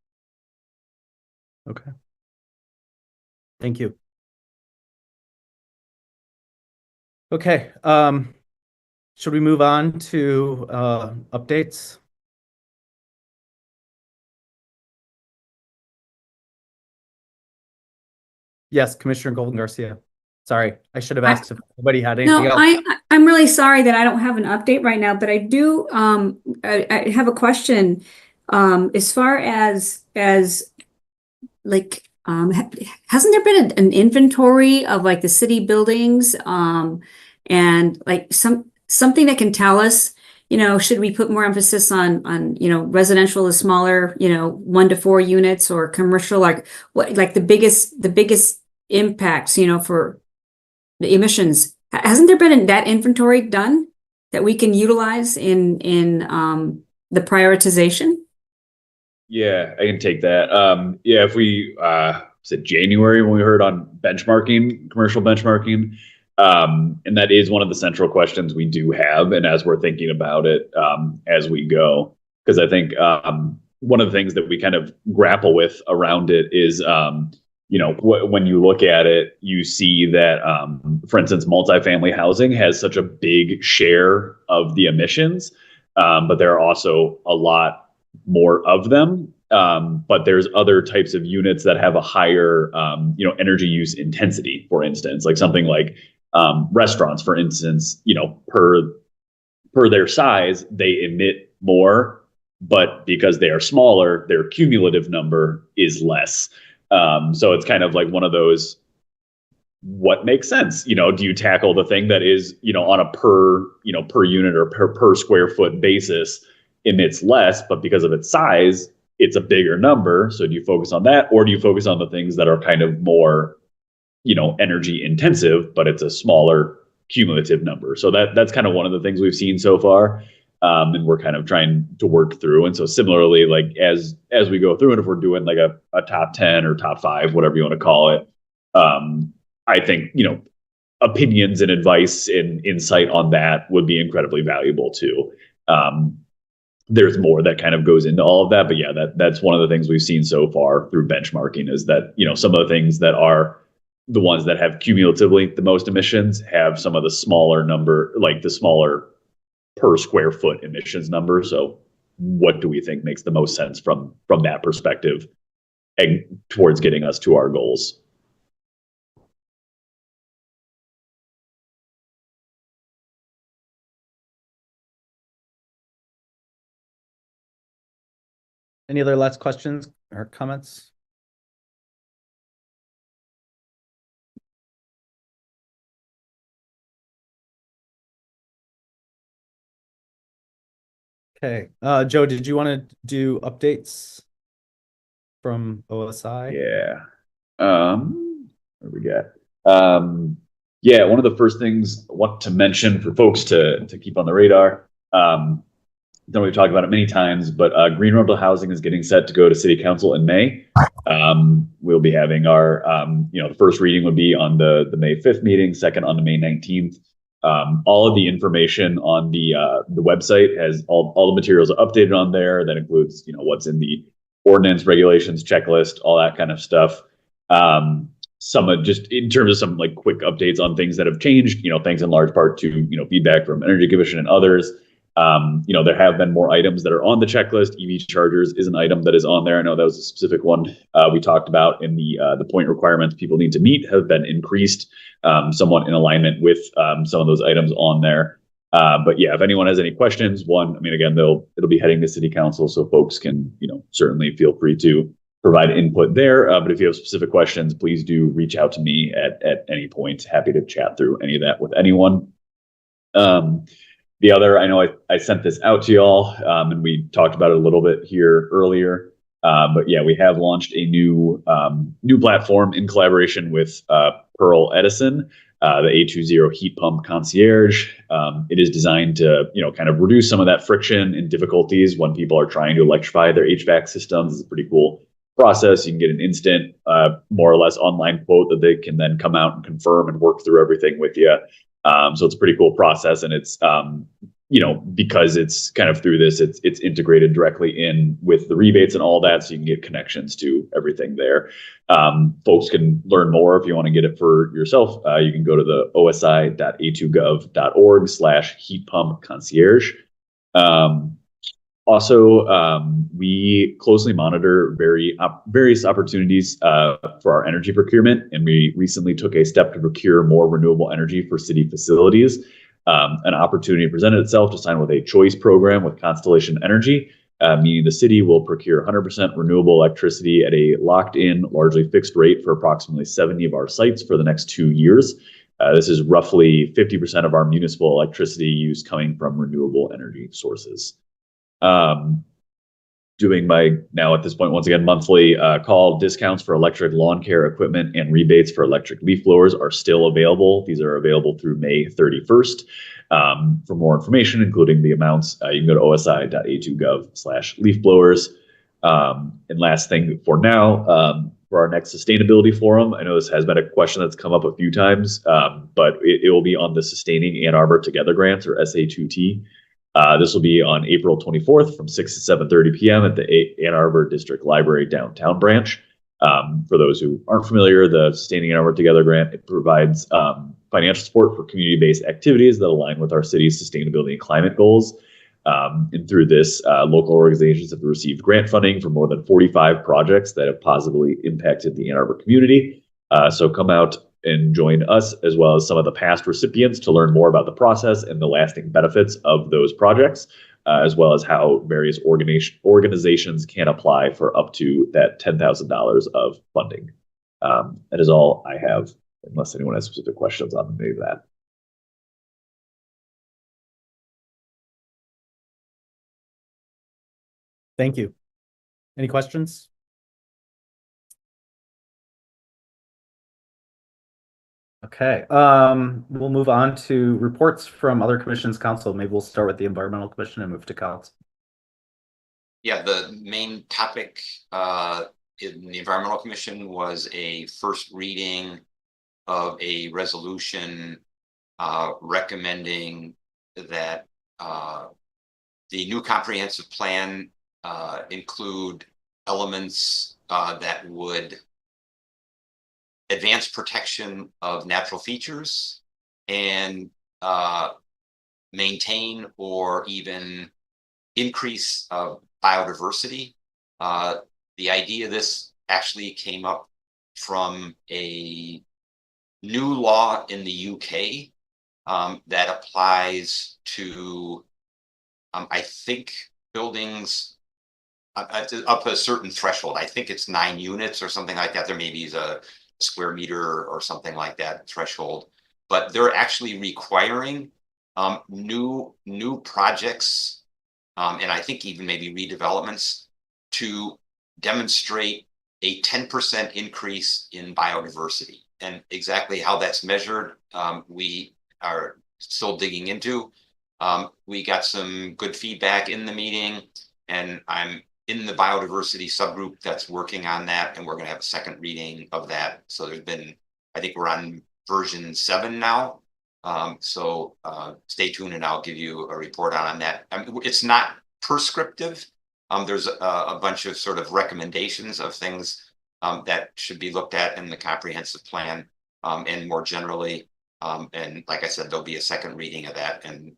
Okay. Thank you. Okay. Should we move on to updates? Yes, Commissioner Golden Garcia. Sorry, I should have asked if anybody had anything else. I'm really sorry that I don't have an update right now, but I do. I have a question. As far as like, hasn't there been an inventory of like the city buildings, and like something that can tell us, should we put more emphasis on residential is smaller, 1 to 4 units, or commercial, like what, like the biggest impacts, for the emissions? Hasn't there been that inventory done that we can utilize in the prioritization? Yeah, I can take that. Yeah, if we said January when we heard on benchmarking, commercial benchmarking, and that is one of the central questions we do have, and as we're thinking about it as we go, because I think one of the things that we kind of grapple with around it is when you look at it, you see that, for instance, multifamily housing has such a big share of the emissions, but there are also a lot more of them. But there's other types of units that have a higher, energy use intensity, for instance, like something like restaurants, for instance, per their size, they emit more, but because they are smaller, their cumulative number is less. So it's kind of like one of those, what makes sense? Do you tackle the thing that is, on a per unit or per square foot basis emits less, but because of its size, it's a bigger number. So do you focus on that, or do you focus on the things that are kind of more, energy intensive, but it's a smaller cumulative number. So that's kind of one of the things we've seen so far. And we're kind of trying to work through. And so similarly, like as we go through, and if we're doing like a top 10 or top 5, whatever you want to call it, I think, opinions and advice and insight on that would be incredibly valuable too. There's more that kind of goes into all of that, but yeah, that's one of the things we've seen so far through benchmarking is that, some of the things that are the ones that have cumulatively the most emissions have some of the smaller number, like the smaller per square foot emissions number. So what do we think makes the most sense from that perspective and towards getting us to our goals? Any other last questions or comments? Okay. Joe, did you want to do updates from OSI? Yeah. What do we got? Yeah, one of the first things I want to mention for folks to keep on the radar. Then we've talked about it many times, but green rental housing is getting set to go to City Council in May. We'll be having our, the first reading would be on the May 5th meeting, second on the May 19th. All of the information on the website has all the materials are updated on there. That includes, what's in the ordinance, regulations, checklist, all that kind of stuff. Some just in terms of some like quick updates on things that have changed, thanks in large part to, feedback from Energy Commission and others. There have been more items that are on the checklist. EV chargers is an item that is on there. I know that was a specific one we talked about in the point requirements people need to meet have been increased somewhat in alignment with some of those items on there. But yeah, if anyone has any questions, again, it'll be heading to City Council, so folks can, certainly feel free to provide input there. But if you have specific questions, please do reach out to me at any point. Happy to chat through any of that with anyone. The other, I know I sent this out to y'all, and we talked about it a little bit here earlier. But yeah, we have launched a new platform in collaboration with Pearl Edison, the A20 heat pump concierge. It is designed to, kind of reduce some of that friction and difficulties when people are trying to electrify their HVAC systems. It's a pretty cool process. You can get an instant, more or less online quote that they can then come out and confirm and work through everything with you. So it's a pretty cool process, and it's, because it's kind of through this, it's integrated directly in with the rebates and all that, so you can get connections to everything there. Folks can learn more if you want to get it for yourself. You can go to the osi.a2gov.org/heat pump concierge. Also, we closely monitor various opportunities for our energy procurement, and we recently took a step to procure more renewable energy for city facilities. An opportunity presented itself to sign with a choice program with Constellation Energy, meaning the city will procure 100% renewable electricity at a locked-in, largely fixed rate for approximately 70 of our sites for the next 2 years. This is roughly 50% of our municipal electricity use coming from renewable energy sources. Doing my, now at this point, once again, monthly call discounts for electric lawn care equipment and rebates for electric leaf blowers are still available. These are available through May 31st. For more information, including the amounts, you can go to osi.a2gov/leaf blowers. And last thing for now, for our next sustainability forum, I know this has been a question that's come up a few times, but it will be on the Sustaining Ann Arbor Together grants, or SA2T. This will be on April 24th from 6 to 7:30 p.m. at the Ann Arbor District Library downtown branch. For those who aren't familiar, the Sustaining Ann Arbor Together grant, it provides financial support for community-based activities that align with our city's sustainability and climate goals. And through this, local organizations have received grant funding for more than 45 projects that have positively impacted the Ann Arbor community. So come out and join us, as well as some of the past recipients, to learn more about the process and the lasting benefits of those projects, as well as how various organizations can apply for up to that $10,000 of funding. That is all I have, unless anyone has specific questions on maybe that. Thank you. Any questions? Okay, we'll move on to reports from other commissions, council. Maybe we'll start with the Environmental Commission and move to council. Yeah, the main topic in the Environmental Commission was a first reading of a resolution recommending that the new comprehensive plan include elements that would advance protection of natural features and maintain or even increase biodiversity. The idea of this actually came up from a new law in the UK that applies to, I think, buildings up a certain threshold. I think it's 9 units or something like that. There maybe is a square meter or something like that threshold, but they're actually requiring new projects and I think even maybe redevelopments to demonstrate a 10% increase in biodiversity. And exactly how that's measured, we are still digging into. We got some good feedback in the meeting, and I'm in the biodiversity subgroup that's working on that, and we're going to have a second reading of that. So there's been, I think we're on version 7 now. So stay tuned and I'll give you a report on that. It's not prescriptive. There's a bunch of sort of recommendations of things that should be looked at in the comprehensive plan and more generally. And like I said, there'll be a second reading of that and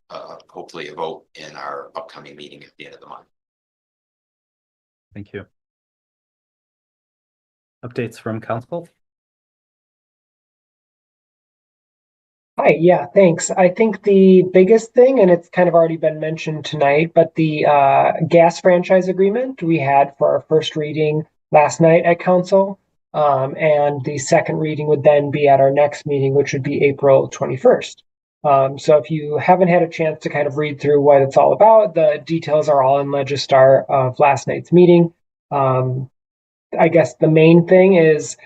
hopefully a vote in our upcoming meeting at the end of the month. Thank you. Updates from council? Hi, yeah, thanks. I think the biggest thing, and it's kind of already been mentioned tonight, but the gas franchise agreement we had for our first reading last night at council, and the second reading would then be at our next meeting, which would be April 21st. So if you haven't had a chance to kind of read through what it's all about, the details are all in Legistar of last night's meeting. I guess the main thing is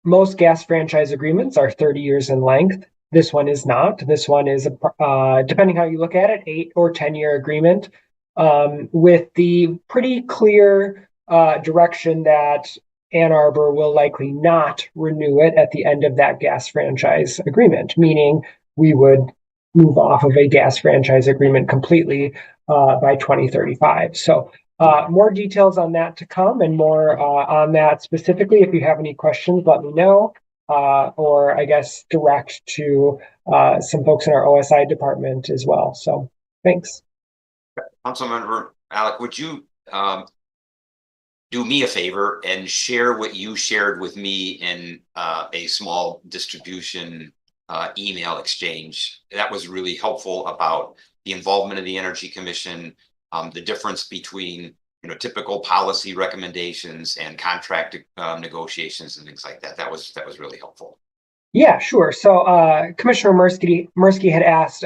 most gas franchise agreements are 30 years in length. This one is not. This one is, depending how you look at it, 8 or 10-year agreement with the pretty clear direction that Ann Arbor will likely not renew it at the end of that gas franchise agreement, meaning we would move off of a gas franchise agreement completely by 2035. So more details on that to come and more on that specifically. If you have any questions, let me know. Or I guess direct to some folks in our OSI department as well. So thanks. Councilmember Alec, would you do me a favor and share what you shared with me in a small distribution email exchange? That was really helpful about the involvement of the Energy Commission, the difference between typical policy recommendations and contract negotiations and things like that. That was really helpful. Yeah, sure. So Commissioner Mirsky had asked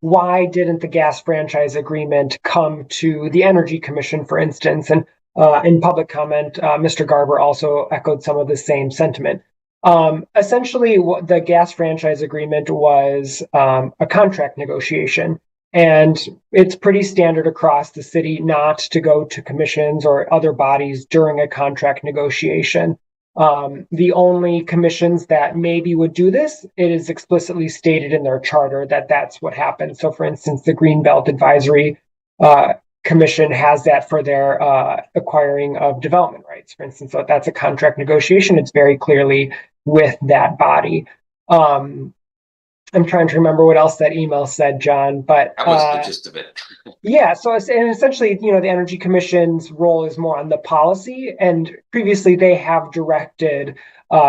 why didn't the gas franchise agreement come to the Energy Commission, for instance? And in public comment, Mr. Garber also echoed some of the same sentiment. Essentially, the gas franchise agreement was a contract negotiation. And it's pretty standard across the city not to go to commissions or other bodies during a contract negotiation. The only commissions that maybe would do this, it is explicitly stated in their charter that that's what happens. So, for instance, the Greenbelt Advisory Commission has that for their acquiring of development rights. For instance, so that's a contract negotiation. It's very clearly with that body. I'm trying to remember what else that email said, John, but that was the gist of it. Yeah, so and essentially, the Energy Commission's role is more on the policy, and previously they have directed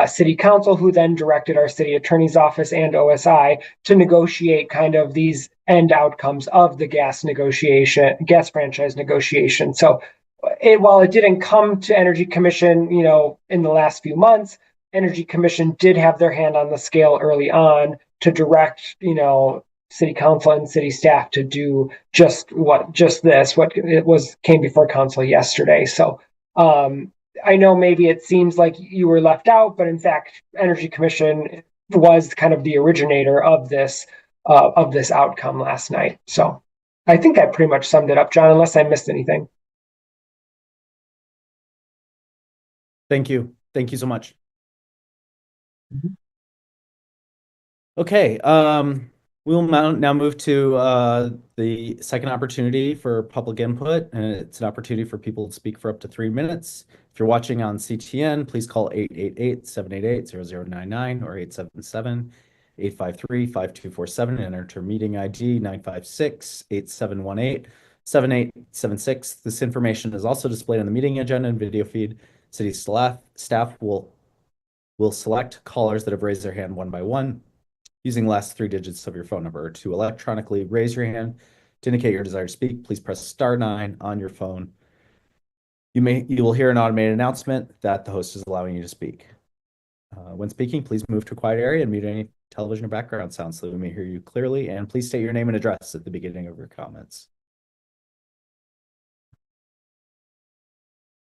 City Council, who then directed our City Attorney's Office and OSI to negotiate kind of these end outcomes of the gas franchise negotiation. So, while it didn't come to Energy Commission, in the last few months, Energy Commission did have their hand on the scale early on to direct, City Council and city staff to do just this, what it came before council yesterday. So I know maybe it seems like you were left out, but in fact, Energy Commission was kind of the originator of this outcome last night. So I think that pretty much summed it up, John, unless I missed anything. Thank you. Thank you so much. Okay, we'll now move to the second opportunity for public input, and it's an opportunity for people to speak for up to 3 minutes. If you're watching on CTN, please call 888-788-0099 or 877-853-5247 and enter meeting ID 956-8718-7876. This information is also displayed on the meeting agenda and video feed. City staff will select callers that have raised their hand one by one, using the last 3 digits of your phone number. To electronically raise your hand to indicate your desire to speak, please press *9 on your phone. You will hear an automated announcement that the host is allowing you to speak. When speaking, please move to a quiet area and mute any television or background sounds so that we may hear you clearly, and please state your name and address at the beginning of your comments.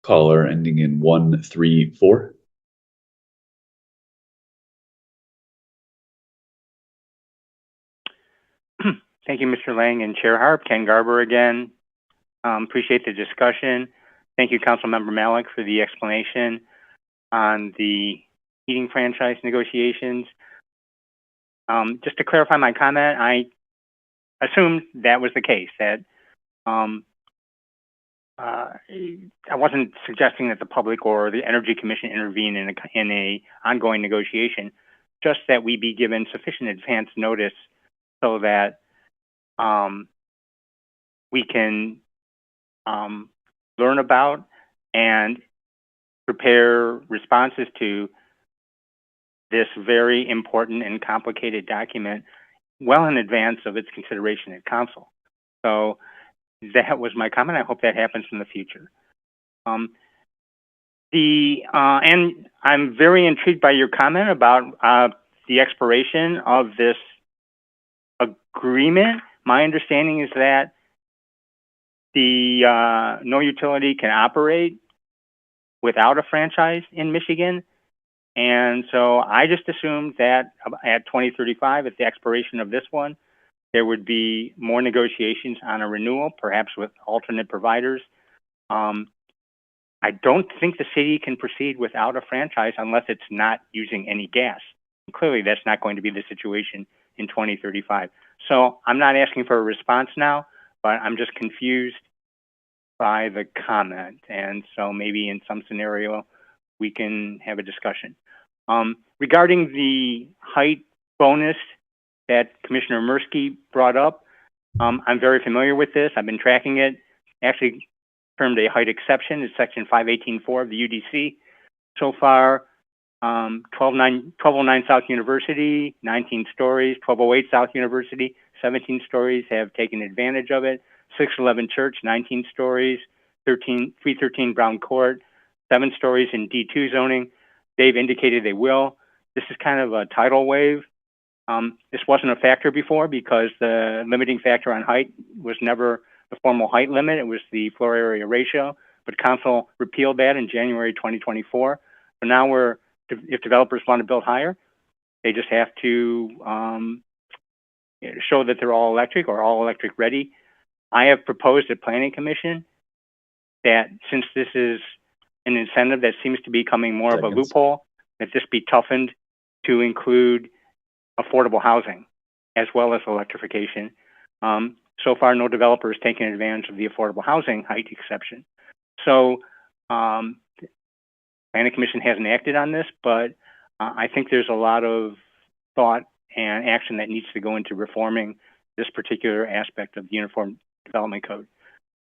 Caller ending in 134. Thank you, Mr. Lang and Chair Harp. Ken Garber again. Appreciate the discussion. Thank you, Councilmember Malik, for the explanation on the heating franchise negotiations. Just to clarify my comment, I assumed that was the case, that I wasn't suggesting that the public or the Energy Commission intervene in a ongoing negotiation, just that we be given sufficient advance notice so that we can learn about and prepare responses to this very important and complicated document well in advance of its consideration at council. So that was my comment. I hope that happens in the future. And I'm very intrigued by your comment about the expiration of this agreement. My understanding is that the no utility can operate without a franchise in Michigan. And so I just assumed that at 2035, at the expiration of this one, there would be more negotiations on a renewal, perhaps with alternate providers. I don't think the city can proceed without a franchise unless it's not using any gas. Clearly, that's not going to be the situation in 2035. So I'm not asking for a response now, but I'm just confused by the comment. And so maybe in some scenario, we can have a discussion. Regarding the height bonus that Commissioner Mirsky brought up, I'm very familiar with this. I've been tracking it. Actually termed a height exception. It's section 518.4 of the UDC. So far, 1209 South University, 19 stories, 1208 South University, 17 stories have taken advantage of it. 611 Church, 19 stories, 313 Brown Court, 7 stories in D2 zoning. They've indicated they will. This is kind of a tidal wave. This wasn't a factor before because the limiting factor on height was never the formal height limit. It was the floor area ratio, but council repealed that in January 2024. So now if developers want to build higher, they just have to show that they're all electric or all electric ready. I have proposed at Planning Commission that since this is an incentive that seems to be becoming more of a loophole, that this be toughened to include affordable housing as well as electrification. So far, no developer has taken advantage of the affordable housing height exception. So Planning Commission hasn't acted on this, but I think there's a lot of thought and action that needs to go into reforming this particular aspect of the Uniform Development Code,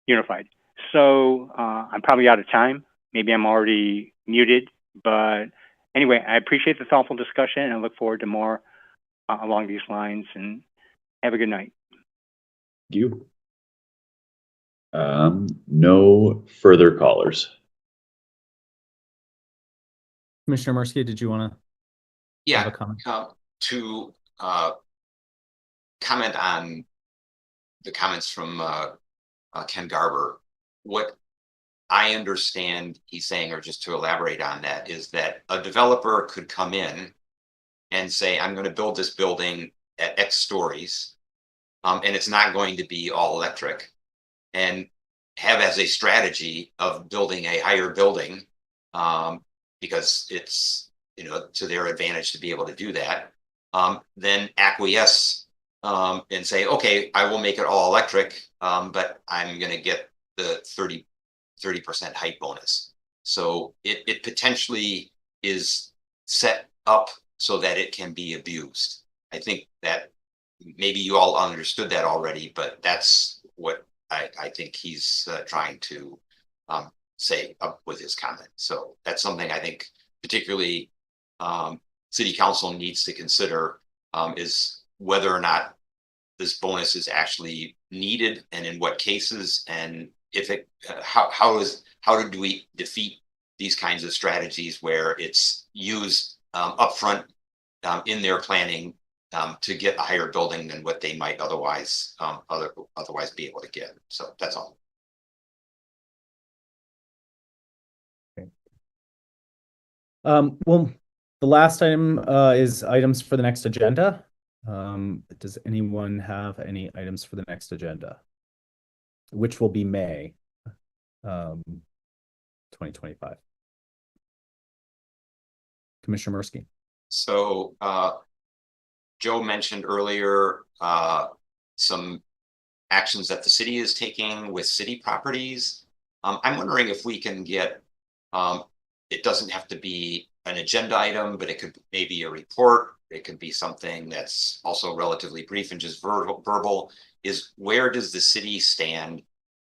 Unified. So I'm probably out of time. Maybe I'm already muted, but anyway, I appreciate the thoughtful discussion and I look forward to more along these lines, and have a good night. Thank you. No further callers. Commissioner Mirsky, did you want to have a comment? To comment on the comments from Ken Garber, what I understand he's saying, or just to elaborate on that, is that a developer could come in and say, I'm going to build this building at X stories, and it's not going to be all electric, and have as a strategy of building a higher building, because it's, you know, to their advantage to be able to do that, then acquiesce and say, okay, I will make it all electric, but I'm going to get the 30% height bonus. So it potentially is set up so that it can be abused. I think that maybe you all understood that already, but that's what I think he's trying to say up with his comment. So that's something I think particularly city council needs to consider, is whether or not this bonus is actually needed and in what cases, and if it, how do we defeat these kinds of strategies where it's used upfront in their planning to get a higher building than what they might otherwise be able to get. So that's all. Okay. Well, the last item is items for the next agenda. Does anyone have any items for the next agenda, which will be May 2025? Commissioner Mursky. So Joe mentioned earlier some actions that the city is taking with city properties. I'm wondering if we can get, it doesn't have to be an agenda item, but it could maybe a report. It could be something that's also relatively brief and just verbal, is where does the city stand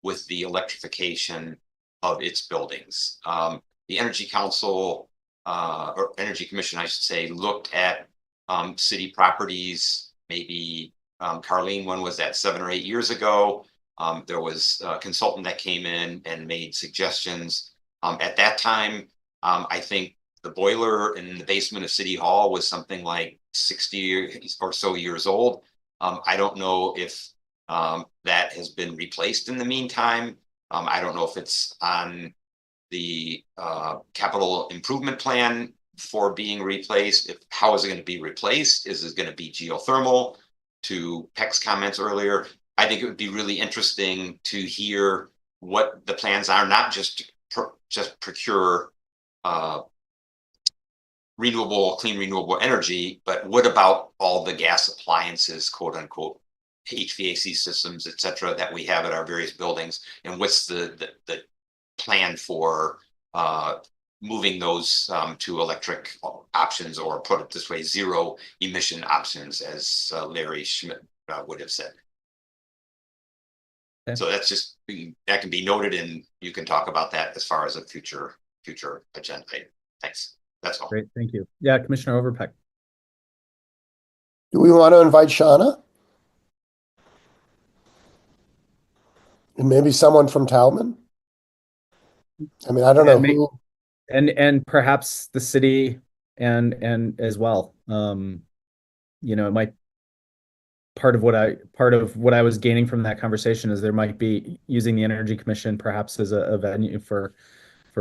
with the electrification of its buildings? The Energy Council, or Energy Commission, I should say, looked at city properties, maybe Carlene, when was that, 7 or 8 years ago? There was a consultant that came in and made suggestions. At that time, I think the boiler in the basement of City Hall was something like 60 or so years old. I don't know if that has been replaced in the meantime. I don't know if it's on the capital improvement plan for being replaced. How is it going to be replaced? Is it going to be geothermal? To Peck's comments earlier, I think it would be really interesting to hear what the plans are, not just procure clean renewable energy, but what about all the gas appliances, quote unquote, HVAC systems, et cetera, that we have at our various buildings, and what's the plan for moving those to electric options, or put it this way, zero emission options, as Larry Schmidt would have said. Okay. So that's just, that can be noted, and you can talk about that as far as a future agenda item. Thanks. That's all. Great, thank you. Yeah, Commissioner Overpeck. Do we want to invite Shauna? And maybe someone from Taubman? I mean, I don't know who. And perhaps the city and as well. You know, it might, part of what I was gaining from that conversation is there might be using the Energy Commission perhaps as a venue for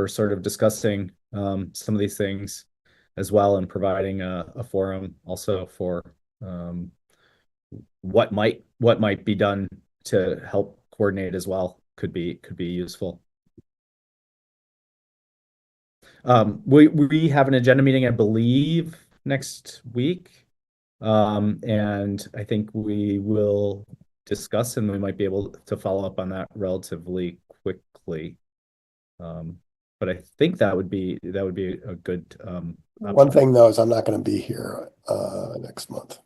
sort of discussing some of these things as well, and providing a forum also for what might be done to help coordinate as well could be useful. We have an agenda meeting, I believe, next week. And I think we will discuss, and we might be able to follow up on that relatively quickly. But I think that would be a good option. One thing though is I'm not going to be here next month.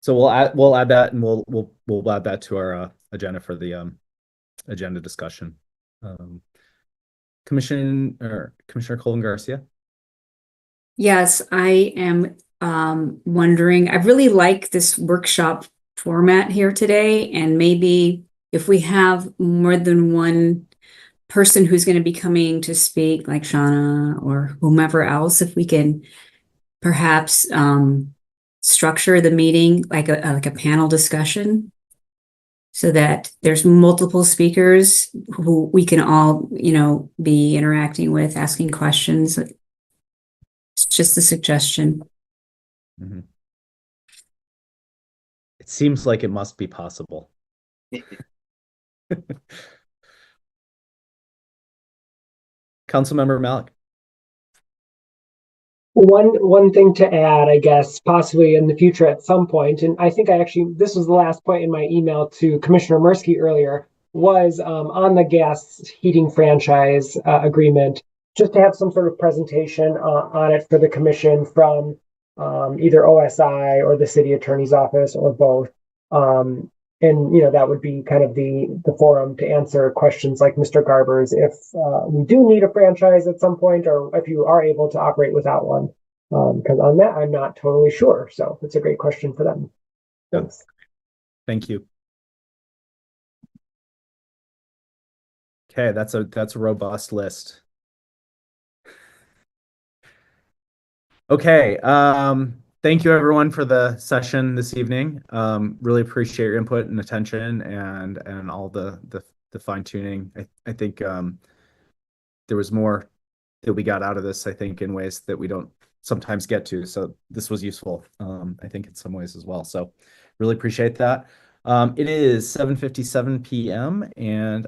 So we'll add that, and we'll add that to our agenda for the agenda discussion. Commissioner Colin Garcia. Yes, I am wondering, I really like this workshop format here today, and maybe if we have more than one person who's going to be coming to speak, like Shauna or whomever else, if we can perhaps structure the meeting like a panel discussion. so that there's multiple speakers who we can all, be interacting with, asking questions. It's just a suggestion. Mhm. It seems like it must be possible. Councilmember Malik. One thing to add, I guess, possibly in the future at some point, and I think this was the last point in my email to Commissioner Mursky earlier, was on the gas heating franchise agreement, just to have some sort of presentation on it for the commission from either OSI or the city attorney's office or both. And that would be kind of the forum to answer questions like Mr. Garber's, if we do need a franchise at some point, or if you are able to operate without one. Because on that, I'm not totally sure. So it's a great question for them. Thanks. Thank you. Okay, that's a robust list. Okay, thank you everyone for the session this evening. Really appreciate your input and attention and all the fine tuning. I think there was more that we got out of this, I think, in ways that we don't sometimes get to. So this was useful, I think, in some ways as well. So really appreciate that. It is 7:57 p.m. and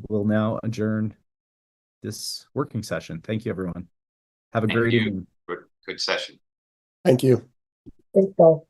we'll now adjourn this working session. Thank you, everyone. Have a great evening. Good session. Thank you. Thanks, Paul.